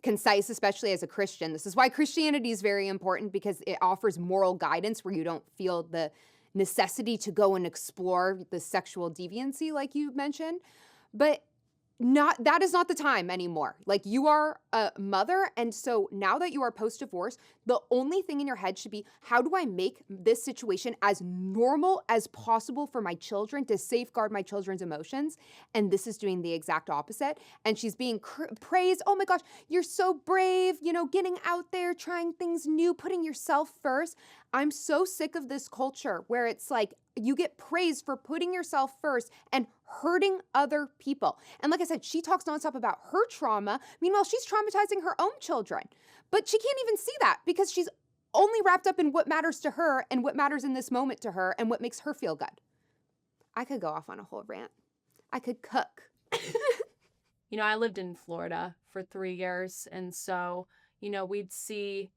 concise, especially as a Christian. This is why Christianity is very important because it offers moral guidance where you don't feel the necessity to go and explore the sexual deviancy like you mentioned. But that is not the time anymore. Like you are a mother. And so now that you are post-divorce, the only thing in your head should be, how do I make this situation as normal as possible for my children to safeguard my children's emotions? And this is doing the exact opposite. And she's being praised. Oh my gosh, you're so brave, getting out there, trying things new, putting yourself first. I'm so sick of this culture where it's like, you get praised for putting yourself first and hurting other people. And like I said, she talks nonstop about her trauma. Meanwhile, she's traumatizing her own children. But she can't even see that because she's only wrapped up in what matters to her and what matters in this moment to her and what makes her feel good. I could go off on a whole rant. I could cook. I lived in Florida for 3 years. And so, we'd see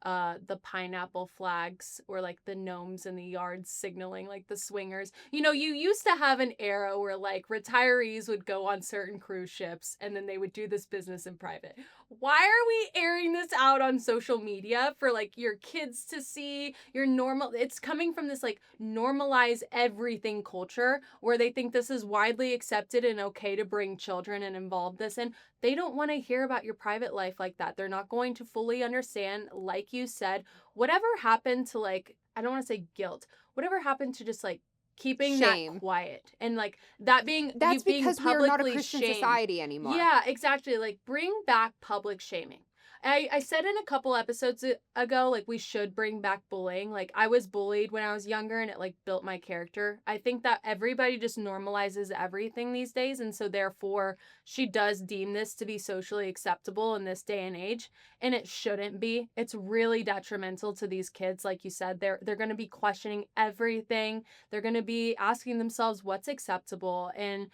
the pineapple flags or like the gnomes in the yard signaling like the swingers. You used to have an era where like retirees would go on certain cruise ships and then they would do this business in private. Why are we airing this out on social media for like your kids to see? It's coming from this like normalize everything culture where they think this is widely accepted and okay to bring children and involve this in. They don't want to hear about your private life like that. They're not going to fully understand, like you said, whatever happened to like, I don't want to say guilt, whatever happened to just like keeping shame. That quiet and like that being that's being because we're not a publicly Christian shamed. society anymore. Yeah, exactly. Like bring back public shaming. I said in a couple episodes ago, like we should bring back bullying. Like I was bullied when I was younger and it like built my character. I think that everybody just normalizes everything these days. And so therefore she does deem this to be socially acceptable in this day and age. And it shouldn't be. It's really detrimental to these kids. Like you said, they're going to be questioning everything. They're going to be asking themselves what's acceptable. And,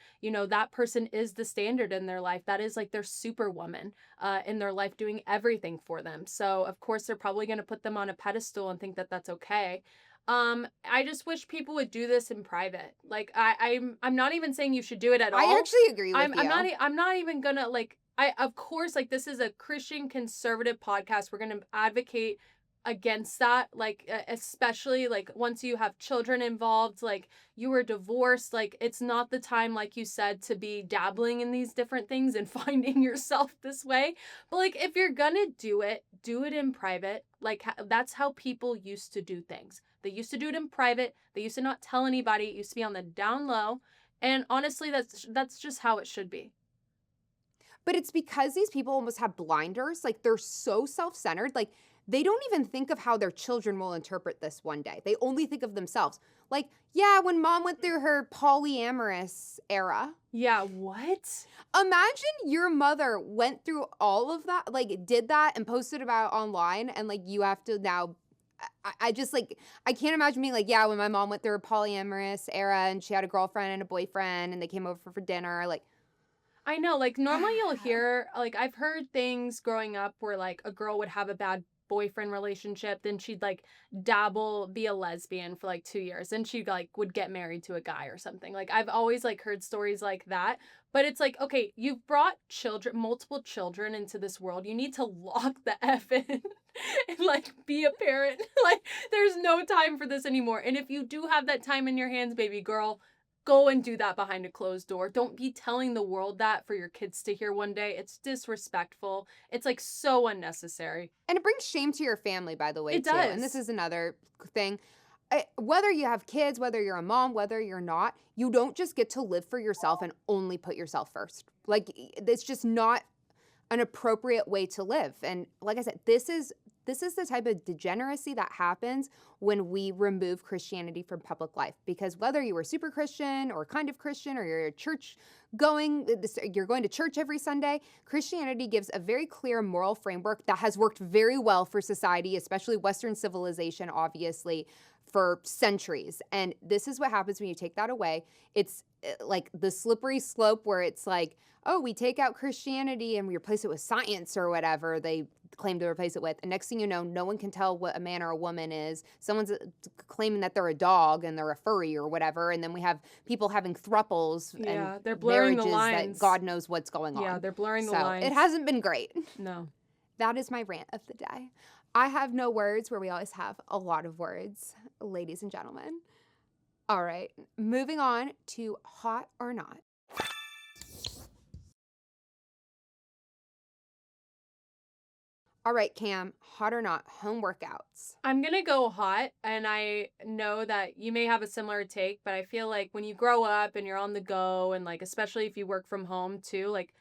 that person is the standard in their life. That is like their superwoman in their life doing everything for them. So of course they're probably going to put them on a pedestal and think that that's okay. I just wish people would do this in private. Like I'm not even saying you should do it at all. I actually agree with you. I'm not even gonna like. Of course, like this is a Christian conservative podcast. We're gonna advocate against that, like especially like once you have children involved, like you were divorced, like it's not the time, like you said, to be dabbling in these different things and finding yourself this way. But like if you're gonna do it in private. Like that's how people used to do things. They used to do it in private. They used to not tell anybody. It used to be on the down low. And honestly, that's just how it should be. But it's because these people almost have blinders. Like, they're so self-centered. Like, they don't even think of how their children will interpret this one day. They only think of themselves. Like, yeah, when mom went through her polyamorous era, Yeah, what? imagine your mother went through all of that, like did that and posted about it online, and like you have to now. I just like I can't imagine being like, yeah, when my mom went through a polyamorous era and she had a girlfriend and a boyfriend and they came over for dinner, like I know, like, normally you'll hear, like, I've heard things growing up where, like, a girl would have a bad boyfriend relationship, then she'd, like, be a lesbian for, like, 2 years, and she, like, would get married to a guy or something. Like, I've always, like, heard stories like that, but it's like, okay, you've brought multiple children into this world, you need to lock the F in and, like, be a parent. Like, there's no time for this anymore, and if you do have that time in your hands, baby girl, go and do that behind a closed door. Don't be telling the world that for your kids to hear one day. It's disrespectful. It's like so unnecessary. and it brings shame to your family, by the way, It too. And this does. is another thing. Whether you have kids, whether you're a mom, whether you're not, you don't just get to live for yourself and only put yourself first. Like, it's just not an appropriate way to live. And like I said, this is the type of degeneracy that happens when we remove Christianity from public life. Because whether you were super Christian or kind of Christian or you're a church you're going to church every Sunday, Christianity gives a very clear moral framework that has worked very well for society, especially Western civilization, obviously, for centuries. And this is what happens when you take that away. It's like the slippery slope where it's like, oh, we take out Christianity and we replace it with science or whatever they claim to replace it with. And next thing you know, no one can tell what a man or a woman is. Someone's claiming that they're a dog and they're a furry or whatever. And then we have people having thruples Yeah, and they're blurring the marriages lines. that God knows what's going on. Yeah, they're blurring the So lines. it hasn't been great. No. That is my rant of the day. I have no words where we always have a lot of words, ladies and gentlemen. All right, moving on to hot or not. All right, Cam, hot or not, home workouts. I'm going to go hot, and I know that you may have a similar take, but I feel like when you grow up and you're on the go, and like, especially if you work from home too, like,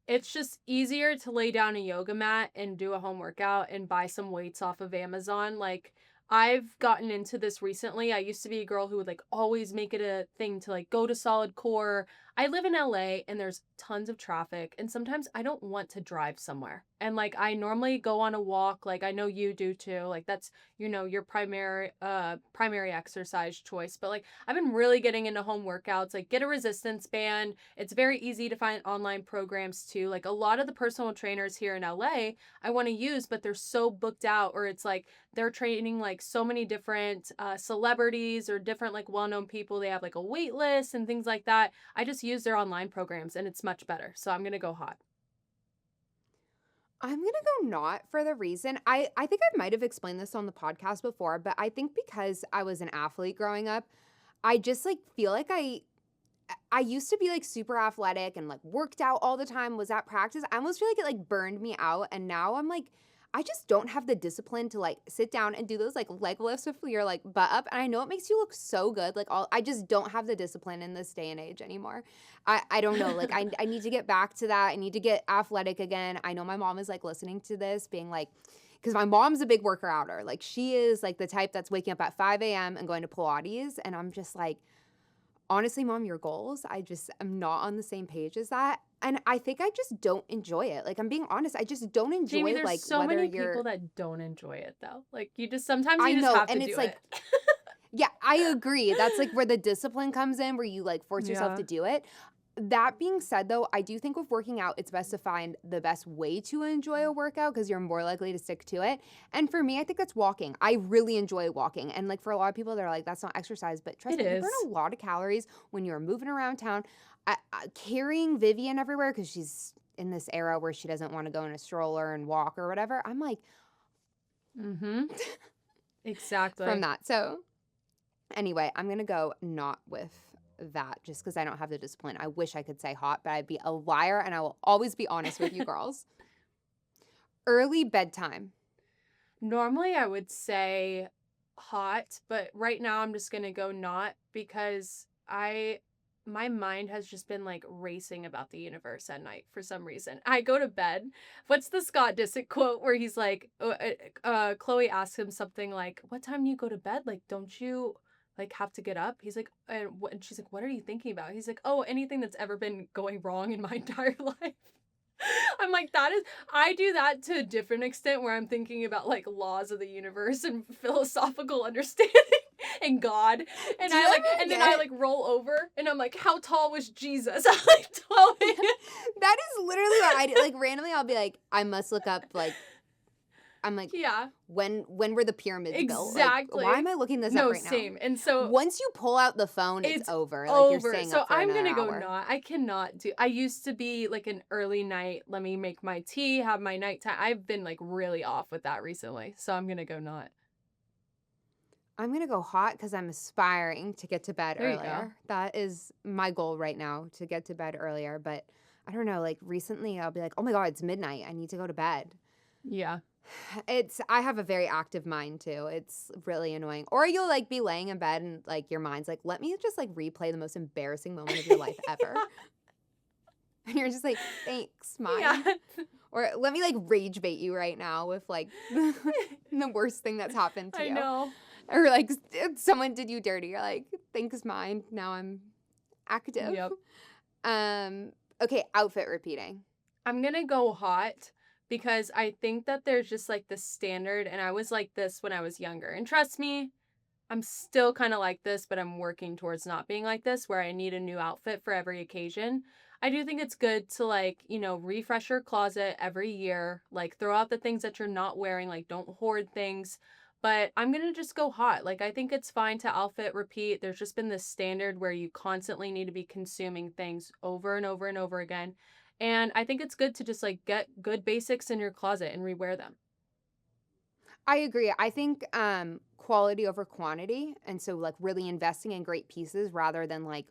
it's just easier to lay down a yoga mat and do a home workout and buy some weights off of Amazon. Like, I've gotten into this recently. I used to be a girl who would like always make it a thing to like go to Solid Core. I live in LA and there's tons of traffic, and sometimes I don't want to drive somewhere. And like I normally go on a walk, like I know you do too. Like that's, your primary exercise choice. But like I've been really getting into home workouts, like get a resistance band. It's very easy to find online programs too. Like a lot of the personal trainers here in LA I want to use, but they're so booked out, or it's like they're training like so many different celebrities or different like well-known people. They have like a wait list and things like that. I just use their online programs and it's much better. So I'm going to go hot. I'm going to go not for the reason. I think I might have explained this on the podcast before, but I think because I was an athlete growing up, I just like feel like I used to be like super athletic and like worked out all the time, was at practice. I almost feel like it like burned me out. And now I'm like, I just don't have the discipline to like sit down and do those like leg lifts with your like butt up. And I know it makes you look so good. Like I just don't have the discipline in this day and age anymore. I don't know. Like I need to get back to that. I need to get athletic again. I know my mom is like listening to this being like, because my mom's a big worker outer. Like she is like the type that's waking up at 5 a.m. and going to Pilates. And I'm just like, honestly, Mom, your goals, I just am not on the same page as that. And I think I just don't enjoy it. Like, I'm being honest, I just don't enjoy Jamie, there's like so whether many you're people that don't enjoy it though. Like you just sometimes I you just know, have to and do it's like it. yeah, I agree. That's like where the discipline comes in, where you like force yourself Yeah. to do it. That being said, though, I do think with working out, it's best to find the best way to enjoy a workout because you're more likely to stick to it. And for me, I think that's walking. I really enjoy walking. And like for a lot of people, they're like, that's not exercise. But trust It me, you burn is. a lot of calories when you're moving around town. Carrying Vivian everywhere because she's in this era where she doesn't want to go in a stroller and walk or whatever. I'm like, Mm-hmm. Exactly. from that. So anyway, I'm going to go not with that just because I don't have the discipline. I wish I could say hot, but I'd be a liar and I will always be honest with you girls. Early bedtime. Normally I would say hot, but right now I'm just gonna go not because my mind has just been like racing about the universe at night for some reason. I go to bed. What's the Scott Disick quote where he's like, Chloe asks him something like, "What time do you go to bed? Like, don't you like have to get up?" He's like, and she's like, "What are you thinking about?" He's like, "Oh, anything that's ever been going wrong in my entire life." I'm like, I do that to a different extent where I'm thinking about like laws of the universe and philosophical understanding and God. And I like roll over and I'm like, how tall was Jesus at like 12 a.m.? That is literally what I do. Like randomly I'll be like, I must look up like I'm like, yeah, when were the pyramids built? exactly. Like, why am I looking this up right now? Same. And so once you pull out the phone, it's over. Like over. you're staying So up for I'm another gonna go hour. not. I cannot do. I used to be like an early night. Let me make my tea, have my nighttime. I've been like really off with that recently. So I'm gonna go not. I'm gonna go hot because I'm aspiring to get to bed There you earlier. go. That is my goal right now, to get to bed earlier. But I don't know, like recently I'll be like, oh my God, it's midnight. I need to go to bed. Yeah. I have a very active mind too. It's really annoying. Or you'll like be laying in bed and like your mind's like, let me just like replay the most embarrassing moment of your life ever. And you're just like, thanks, mine. Yeah. Or let me like rage bait you right now with like the worst thing that's happened to you. I know. Or like someone did you dirty. You're like, thanks, mine. Now I'm active. Yep. Okay, outfit repeating. I'm gonna go hot because I think that there's just like this standard, and I was like this when I was younger. And trust me, I'm still kind of like this, but I'm working towards not being like this, where I need a new outfit for every occasion. I do think it's good to like, refresh your closet every year, like throw out the things that you're not wearing, like don't hoard things. But I'm going to just go hot. Like, I think it's fine to outfit repeat. There's just been this standard where you constantly need to be consuming things over and over and over again. And I think it's good to just like get good basics in your closet and rewear them. I agree. I think quality over quantity. And so like really investing in great pieces rather than like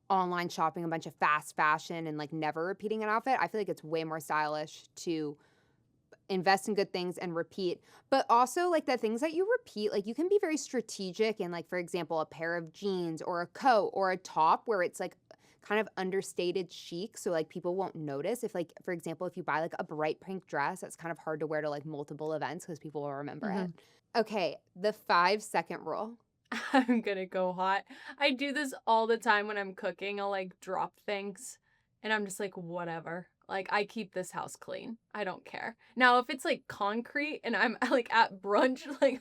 online shopping a bunch of fast fashion and like never repeating an outfit. I feel like it's way more stylish to invest in good things and repeat. But also like the things that you repeat, like you can be very strategic in like, for example, a pair of jeans or a coat or a top where it's like kind of understated chic, so like people won't notice. If like, for example, if you buy like a bright pink dress, that's kind of hard to wear to like multiple events because people will remember it. Okay, the 5-second rule. I'm gonna go hot. I do this all the time when I'm cooking. I'll like drop things and I'm just like, whatever. Like, I keep this house clean. I don't care. Now, if it's like concrete and I'm like at brunch, like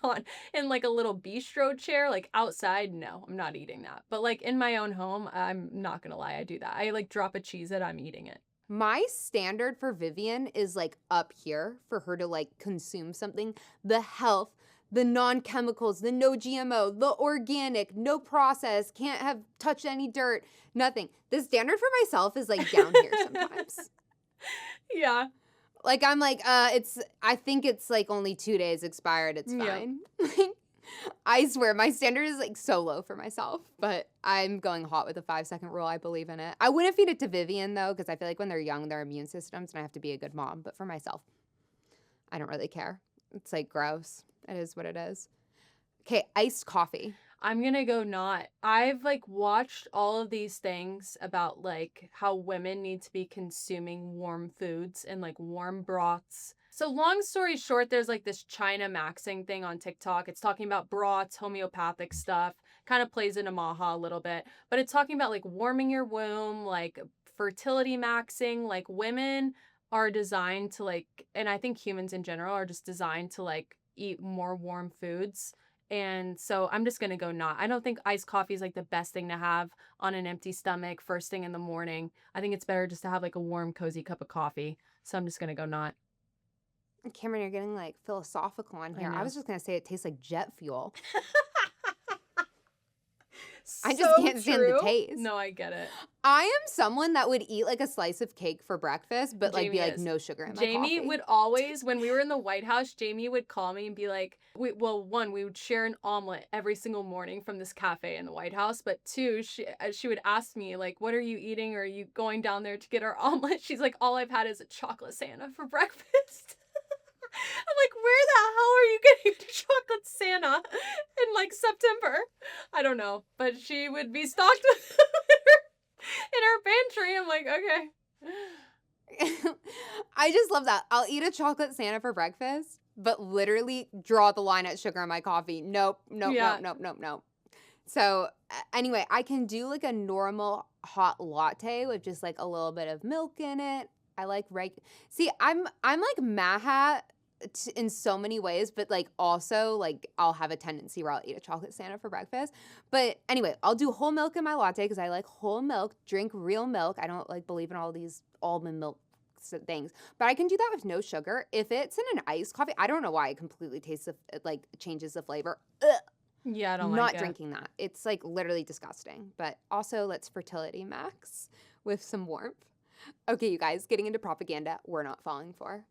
in like a little bistro chair, like outside, no, I'm not eating that. But like in my own home, I'm not gonna lie, I do that. I like drop a cheese it, I'm eating it. My standard for Vivian is like up here for her to like consume something. The health, the non-chemicals, the no GMO, the organic, no process, can't have touched any dirt, nothing. The standard for myself is like down here sometimes. Yeah. Like I'm like, I think it's like only 2 days expired, it's fine. Yep. I swear my standard is like so low for myself, but I'm going hot with the 5-second rule. I believe in it. I wouldn't feed it to Vivian though, because I feel like when they're young, their immune systems, and I have to be a good mom. But for myself, I don't really care. It's like gross. It is what it is. Okay, iced coffee. I'm gonna go not. I've like watched all of these things about like how women need to be consuming warm foods and like warm broths. So long story short, there's like this China maxing thing on TikTok. It's talking about broths, homeopathic stuff, kind of plays into Maha a little bit, but it's talking about like warming your womb, like fertility maxing. Like women are designed to like, and I think humans in general are just designed to like eat more warm foods. And so I'm just going to go not. I don't think iced coffee is like the best thing to have on an empty stomach first thing in the morning. I think it's better just to have like a warm, cozy cup of coffee. So I'm just going to go not. Cameron, you're getting like philosophical on here. I was just going to say it tastes like jet fuel. I just can't stand the taste. No, I get it. I am someone that would eat like a slice of cake for breakfast, but like be like no sugar in my coffee. Jamie would always, when we were in the White House, Jamie would call me and be like, we would share an omelet every single morning from this cafe in the White House. But two, she would ask me like, what are you eating? Or are you going down there to get our omelet? She's like, all I've had is a chocolate Santa for breakfast. I'm like, where the hell are you getting a chocolate Santa in like September? I don't know, but she would be stocked with tree. I'm like, okay. I just love that. I'll eat a chocolate Santa for breakfast, but literally draw the line at sugar in my coffee. Nope, nope, Yeah. nope, nope, nope, nope. So anyway, I can do like a normal hot latte with just like a little bit of milk in it. I like See, I'm like Mahat in so many ways, but like also like I'll have a tendency where I'll eat a chocolate Santa for breakfast. But anyway, I'll do whole milk in my latte because I like whole milk. Drink real milk. I don't like believe in all these almond milk things, but I can do that with no sugar. If it's in an iced coffee, I don't know why it completely tastes like changes the flavor. Ugh. Yeah, I don't Not like it. drinking that. It's like literally disgusting. But also, let's fertility max with some warmth. Okay, you guys, getting into propaganda we're not falling for.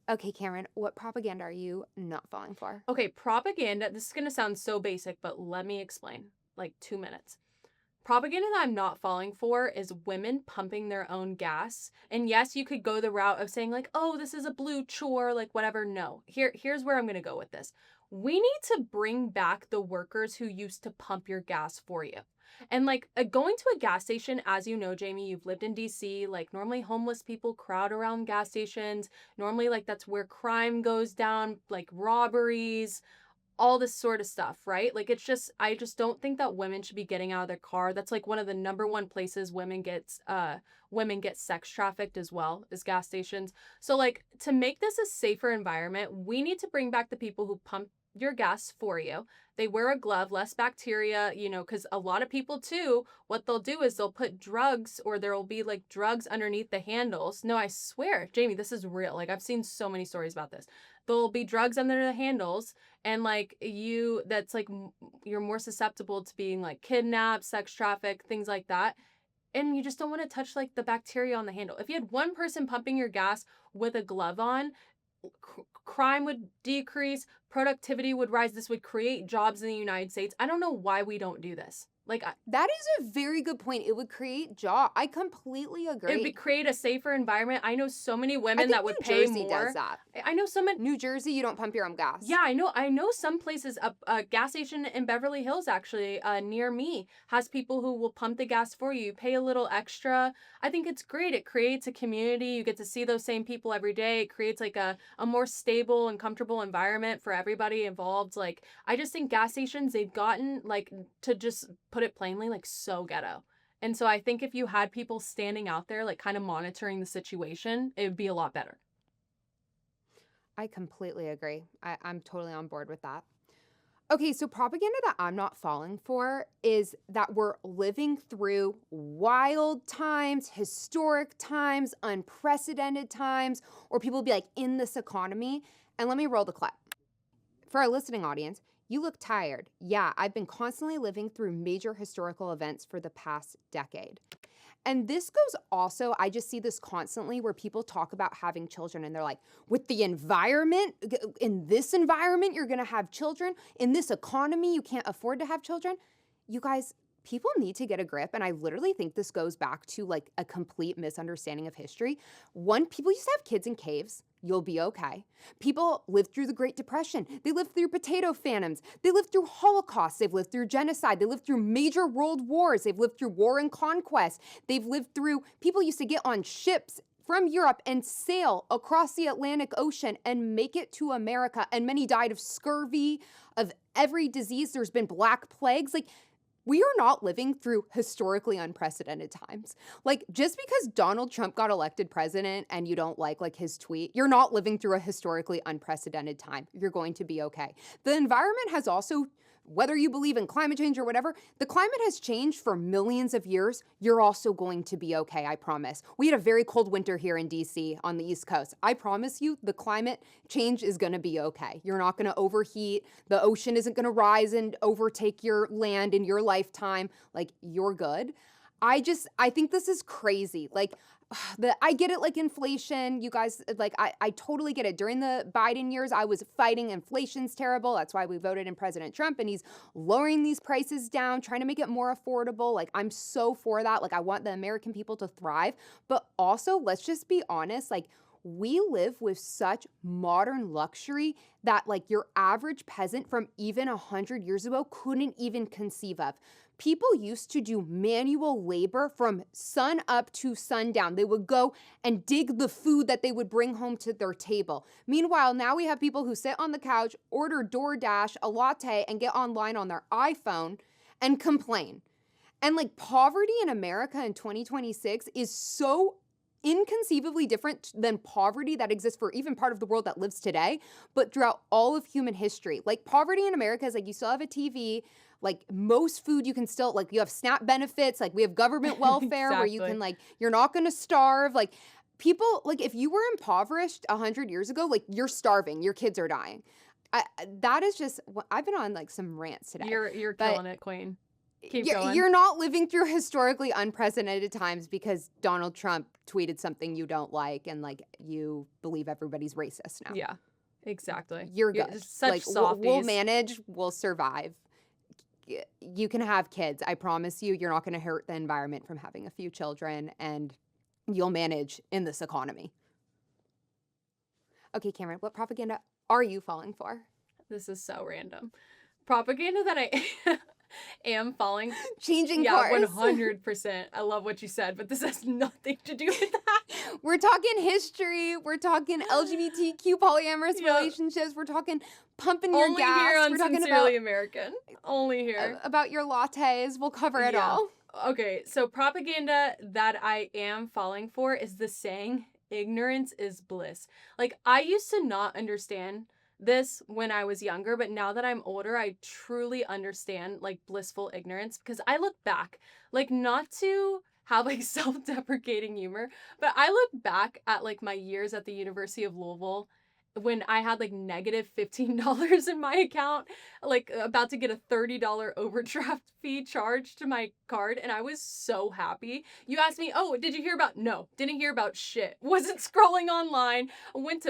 Okay, Cameron, what propaganda are you not falling for? Okay, propaganda. This is going to sound so basic, but let me explain. Like 2 minutes. Propaganda that I'm not falling for is women pumping their own gas. And yes, you could go the route of saying like, oh, this is a blue chore, like whatever. No, here's where I'm going to go with this. We need to bring back the workers who used to pump your gas for you. And like going to a gas station, as you know, Jamie, you've lived in DC, like normally homeless people crowd around gas stations. Normally like that's where crime goes down, like robberies, all this sort of stuff, right? Like I just don't think that women should be getting out of their car. That's like one of the number one places women get sex trafficked as well, is gas stations. So like to make this a safer environment, we need to bring back the people who pump your gas for you. They wear a glove, less bacteria, because a lot of people too, what they'll do is they'll put drugs, or there will be like drugs underneath the handles. No, I swear, Jamie, this is real. Like I've seen so many stories about this. There'll be drugs under the handles, and like that's like you're more susceptible to being like kidnapped, sex trafficked, things like that. And you just don't want to touch like the bacteria on the handle. If you had one person pumping your gas with a glove on, crime would decrease, productivity would rise. This would create jobs in the United States. I don't know why we don't do this. Like that is a very good point. It would create job. I completely agree. It would create a safer environment. I know so many women that would New pay Jersey more. does that. I know so many. New Jersey, you don't pump your own gas. Yeah, I know some places. A gas station in Beverly Hills, actually, near me, has people who will pump the gas for you. You pay a little extra. I think it's great. It creates a community. You get to see those same people every day. It creates like a more stable and comfortable environment for everybody involved. Like I just think gas stations, they've gotten, like, to just put it plainly, like so ghetto. And so I think if you had people standing out there, like kind of monitoring the situation, it would be a lot better. I completely agree. I'm totally on board with that. Okay, so propaganda that I'm not falling for is that we're living through wild times, historic times, unprecedented times, or people be like, in this economy. And let me roll the clip. For our listening audience, you look tired. Yeah, I've been constantly living through major historical events for the past decade. And this goes also, I just see this constantly where people talk about having children and they're like, with the environment, in this environment, you're gonna have children. In this economy, you can't afford to have children. You guys, people need to get a grip. And I literally think this goes back to like a complete misunderstanding of history. People used to have kids in caves. You'll be okay. People lived through the Great Depression. They lived through potato famines. They lived through Holocaust. They've lived through genocide. They lived through major world wars. They've lived through war and conquest. They've lived through, people used to get on ships from Europe and sail across the Atlantic Ocean and make it to America. And many died of scurvy, of every disease. There's been black plagues. Like, we are not living through historically unprecedented times. Like, just because Donald Trump got elected president and you don't like his tweet, you're not living through a historically unprecedented time. You're going to be okay. The environment has also, whether you believe in climate change or whatever, the climate has changed for millions of years. You're also going to be okay, I promise. We had a very cold winter here in DC on the East Coast. I promise you, the climate change is gonna be okay. You're not gonna overheat. The ocean isn't gonna rise and overtake your land in your lifetime. Like, you're good. I think this is crazy. Like, I get it, like inflation, you guys, like I totally get it. During the Biden years, I was fighting inflation's terrible. That's why we voted in President Trump, and he's lowering these prices down, trying to make it more affordable. Like, I'm so for that. Like, I want the American people to thrive. But also, let's just be honest, like, we live with such modern luxury that like your average peasant from even 100 years ago couldn't even conceive of. People used to do manual labor from sun up to sundown. They would go and dig the food that they would bring home to their table. Meanwhile, now we have people who sit on the couch, order DoorDash, a latte, and get online on their iPhone and complain. And like poverty in America in 2026 is so inconceivably different than poverty that exists for even part of the world that lives today, but throughout all of human history. Like poverty in America is like you still have a TV, like most food you can still, like you have SNAP benefits, like we have government welfare where you can like, you're not gonna starve. Like people, like if you were impoverished 100 years ago, like you're starving, your kids are dying. That is just, I've been on like some rants today. You're killing it, Queen. Keep going. You're not living through historically unprecedented times because Donald Trump tweeted something you don't like and like you believe everybody's racist now. Yeah, exactly. You're good. Such like softies. we'll manage, we'll survive. You can have kids. I promise you, you're not going to hurt the environment from having a few children and you'll manage in this economy. Okay, Cameron, what propaganda are you falling for? This is so random. Propaganda that I am falling. Changing yeah, course. 100%. I love what you said, but this has nothing to do with that. We're talking history. We're talking LGBTQ polyamorous relationships. We're talking pumping your Only gas. here on We're talking Sincerely American. Only here. About your lattes. We'll cover it all. Okay, so propaganda that I am falling for is the saying, ignorance is bliss. Like, I used to not understand this when I was younger, but now that I'm older, I truly understand like blissful ignorance because I look back, like not to have like self-deprecating humor, but I look back at like my years at the University of Louisville when I had like negative $15 in my account, like about to get a $30 overdraft fee charged to my card, and I was so happy. You asked me, oh, did you hear about? No, didn't hear about shit. Wasn't scrolling online. I went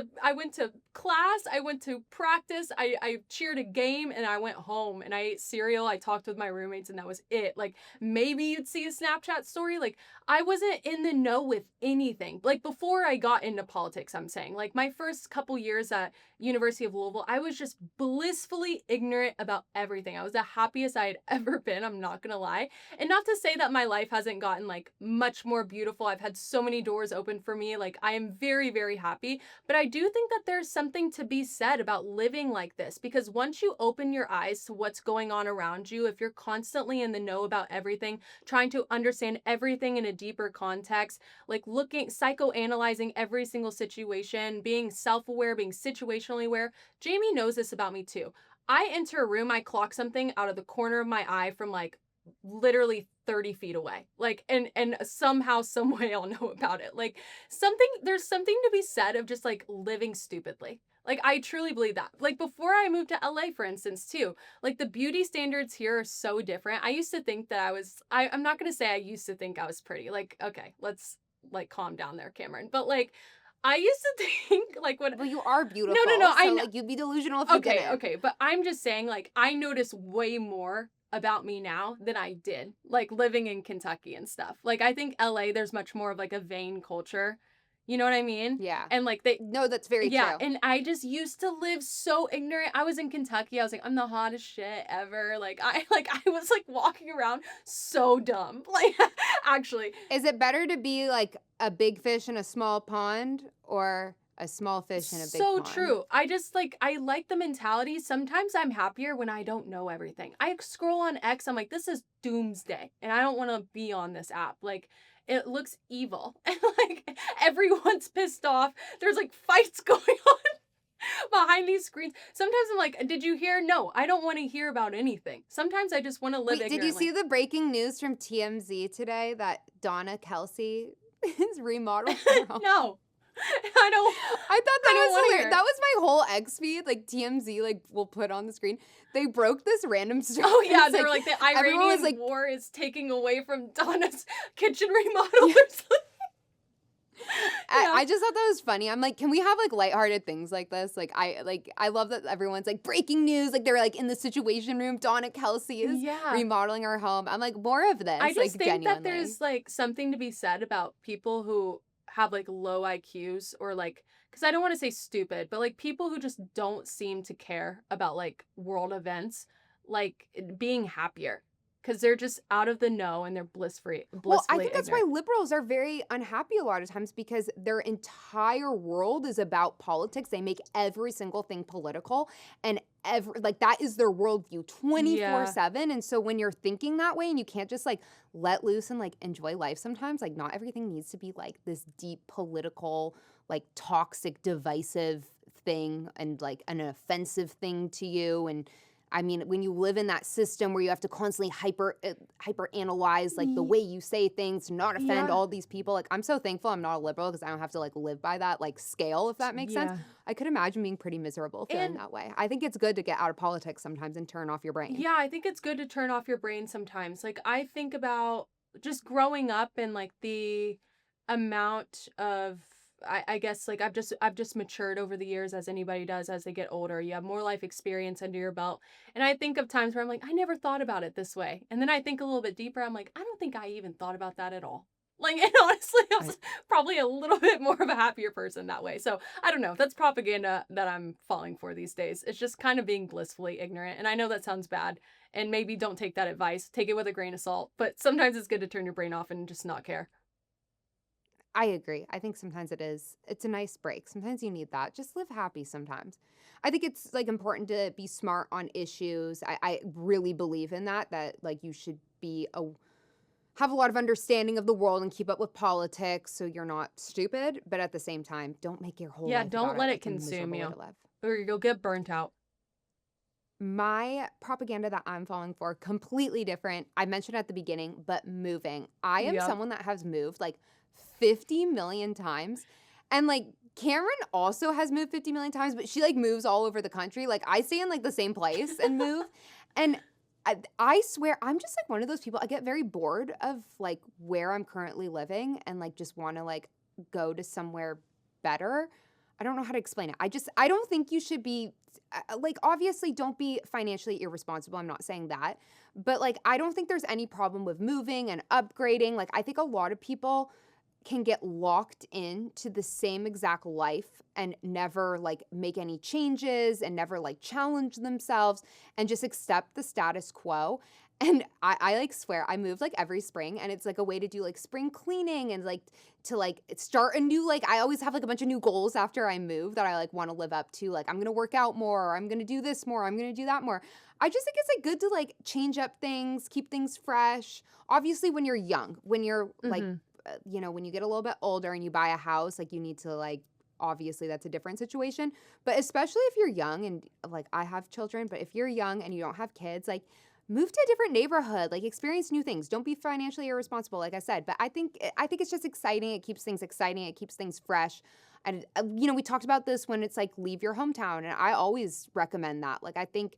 to class, I went to practice, I cheered a game, and I went home and I ate cereal. I talked with my roommates, and that was it. Like maybe you'd see a Snapchat story. Like I wasn't in the know with anything. Like before I got into politics, I'm saying, like my first couple years at University of Louisville, I was just blissfully ignorant about everything. I was the happiest I had ever been, I'm not gonna lie. And not to say that my life hasn't gotten like much more beautiful. I've had so many doors open for me. Like I am very, very happy. But I do think that there's something to be said about living like this, because once you open your eyes to what's going on around you, if you're constantly in the know about everything, trying to understand everything in a deeper context, like psychoanalyzing every single situation, being self-aware, being situationally aware. Jamie knows this about me too. I enter a room, I clock something out of the corner of my eye from like literally 30 feet away. Like, and somehow, some way I'll know about it. Like there's something to be said of just like living stupidly. Like, I truly believe that. Like, before I moved to LA, for instance, too, like, the beauty standards here are so different. I used to think that I'm not going to say I used to think I was pretty. Like, okay, let's, like, calm down there, Cameron. But, like, I used to think, like, what... Well, you are beautiful. No, so, I know. Like, you'd be delusional if you didn't. Okay, but I'm just saying, like, I notice way more about me now than I did, like, living in Kentucky and stuff. Like, I think LA, there's much more of, like, a vain culture. You know what I mean? Yeah. And like No, that's very true. Yeah, and I just used to live so ignorant. I was in Kentucky. I was like, I'm the hottest shit ever. Like I was like walking around so dumb. Like actually. Is it better to be like a big fish in a small pond or a small fish in a big pond? So true. I like the mentality. Sometimes I'm happier when I don't know everything. I scroll on X, I'm like, this is doomsday, and I don't want to be on this app. Like, it looks evil. And like everyone's pissed off. There's like fights going on behind these screens. Sometimes I'm like, did you hear? No, I don't want to hear about anything. Sometimes I just want to live ignorantly. Did you see the breaking news from TMZ today that Donna Kelsey is remodeling her home? No. I thought that was hilarious. That was my whole X feed, like TMZ, like will put on the screen. They broke this random story. Oh yeah, they were like the Iranian war is taking away from Donna's kitchen remodel. Yeah. I just thought that was funny. I'm like, can we have like lighthearted things like this? Like I love that everyone's like breaking news. Like they're like in the Situation Room. Donna Kelsey is remodeling her home. I'm like, more of this. I just like, think genuinely. that there's like something to be said about people who have like low IQs or like, because I don't want to say stupid, but like people who just don't seem to care about like world events, like being happier because they're just out of the know and they're Well, I blissfully think that's why ignorant. liberals are very unhappy a lot of times because their entire world is about politics. They make every single thing political and every like that is their worldview Yeah. 24/7. And so when you're thinking that way and you can't just like let loose and like enjoy life sometimes, like not everything needs to be like this deep political, like toxic, divisive thing and like an offensive thing to you. And I mean, when you live in that system where you have to constantly hyper analyze like the Ye- way you say things to not offend Yeah. all these people, like I'm so thankful I'm not a liberal because I don't have to like live by that like scale, if that makes sense. Yeah. I could imagine being pretty miserable feeling And that way. I think it's good to get out of politics sometimes and turn off your brain. yeah, I think it's good to turn off your brain sometimes. Like I think about just growing up and like the amount of I guess like I've just matured over the years as anybody does as they get older. You have more life experience under your belt. And I think of times where I'm like, I never thought about it this way. And then I think a little bit deeper, I'm like, I don't think I even thought about that at all. Like, and honestly, I Right. was probably a little bit more of a happier person that way. So I don't know. That's propaganda that I'm falling for these days. It's just kind of being blissfully ignorant. And I know that sounds bad. And maybe don't take that advice. Take it with a grain of salt. But sometimes it's good to turn your brain off and just not care. I agree. I think sometimes it is. It's a nice break. Sometimes you need that. Just live happy sometimes. I think it's like important to be smart on issues. I really believe in that, that like you should be have a lot of understanding of the world and keep up with politics so you're not stupid. But at the same time, don't make your whole Yeah, life don't about it. let it It's a consume miserable way you to live. or you'll get burnt out. My propaganda that I'm falling for, completely different. I mentioned at the beginning, but moving. I am Yep. someone that has moved like 50 million times. And like Cameron also has moved 50 million times, but she like moves all over the country. Like I stay in like the same place and move. And I swear, I'm just like one of those people. I get very bored of like where I'm currently living and like just want to like go to somewhere better. I don't know how to explain it. I don't think you should be like, obviously, don't be financially irresponsible. I'm not saying that. But like, I don't think there's any problem with moving and upgrading. Like, I think a lot of people can get locked into the same exact life and never like make any changes and never like challenge themselves and just accept the status quo. And I like swear I move like every spring and it's like a way to do like spring cleaning and like to like start a new like I always have like a bunch of new goals after I move that I like want to live up to. Like I'm gonna work out more, or I'm gonna do this more, I'm gonna do that more. I just think it's like good to like change up things, keep things fresh. Obviously when you're young, when you're like Mm-hmm. when you get a little bit older and you buy a house, like you need to like obviously that's a different situation. But especially if you're young and like I have children, but if you're young and you don't have kids, like move to a different neighborhood, like experience new things. Don't be financially irresponsible, like I said. But I think it's just exciting. It keeps things exciting. It keeps things fresh. And we talked about this when it's like leave your hometown, and I always recommend that. Like I think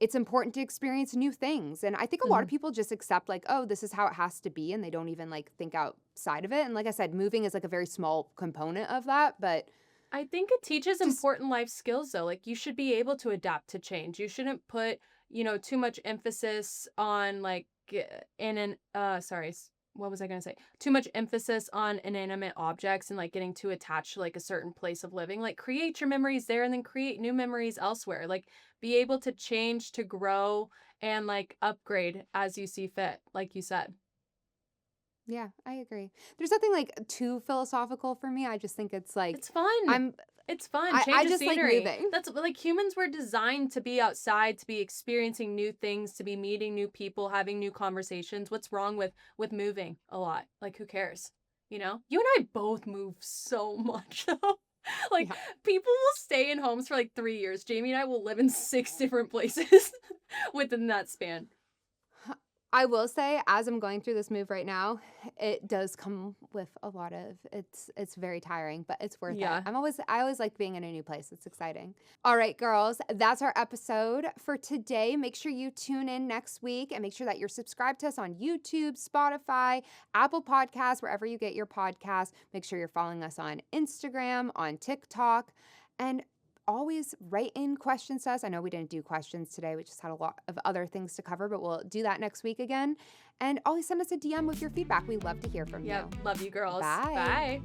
it's important to experience new things. And I think a lot Mm-hmm. of people just accept like, oh, this is how it has to be, and they don't even like think outside of it. And like I said, moving is like a very small component of that, but I think it teaches just important life skills though. Like you should be able to adapt to change. You shouldn't put, too much emphasis on like in an sorry, what was I going to say? Too much emphasis on inanimate objects and like getting too attached to like a certain place of living. Like create your memories there and then create new memories elsewhere. Like be able to change, to grow and like upgrade as you see fit, like you said. yeah, I agree. There's nothing like too philosophical for me. I just think it's like It's fun. I'm It's fun. I Change of just like scenery. moving. That's like humans were designed to be outside, to be experiencing new things, to be meeting new people, having new conversations. What's wrong with moving a lot? Like who cares? You and I both move so much though. Like Yeah. people will stay in homes for like 3 years. Jamie and I will live in 6 different places within that span. I will say, as I'm going through this move right now, it does come with a lot of it's very tiring, but it's worth it. Yeah. I always like being in a new place. It's exciting. All right, girls, that's our episode for today. Make sure you tune in next week and make sure that you're subscribed to us on YouTube, Spotify, Apple Podcasts, wherever you get your podcasts. Make sure you're following us on Instagram, on TikTok, and always write in questions to us. I know we didn't do questions today. We just had a lot of other things to cover, but we'll do that next week again. And always send us a DM with your feedback. We love to hear from Yep. you. Love you girls. Bye. Bye.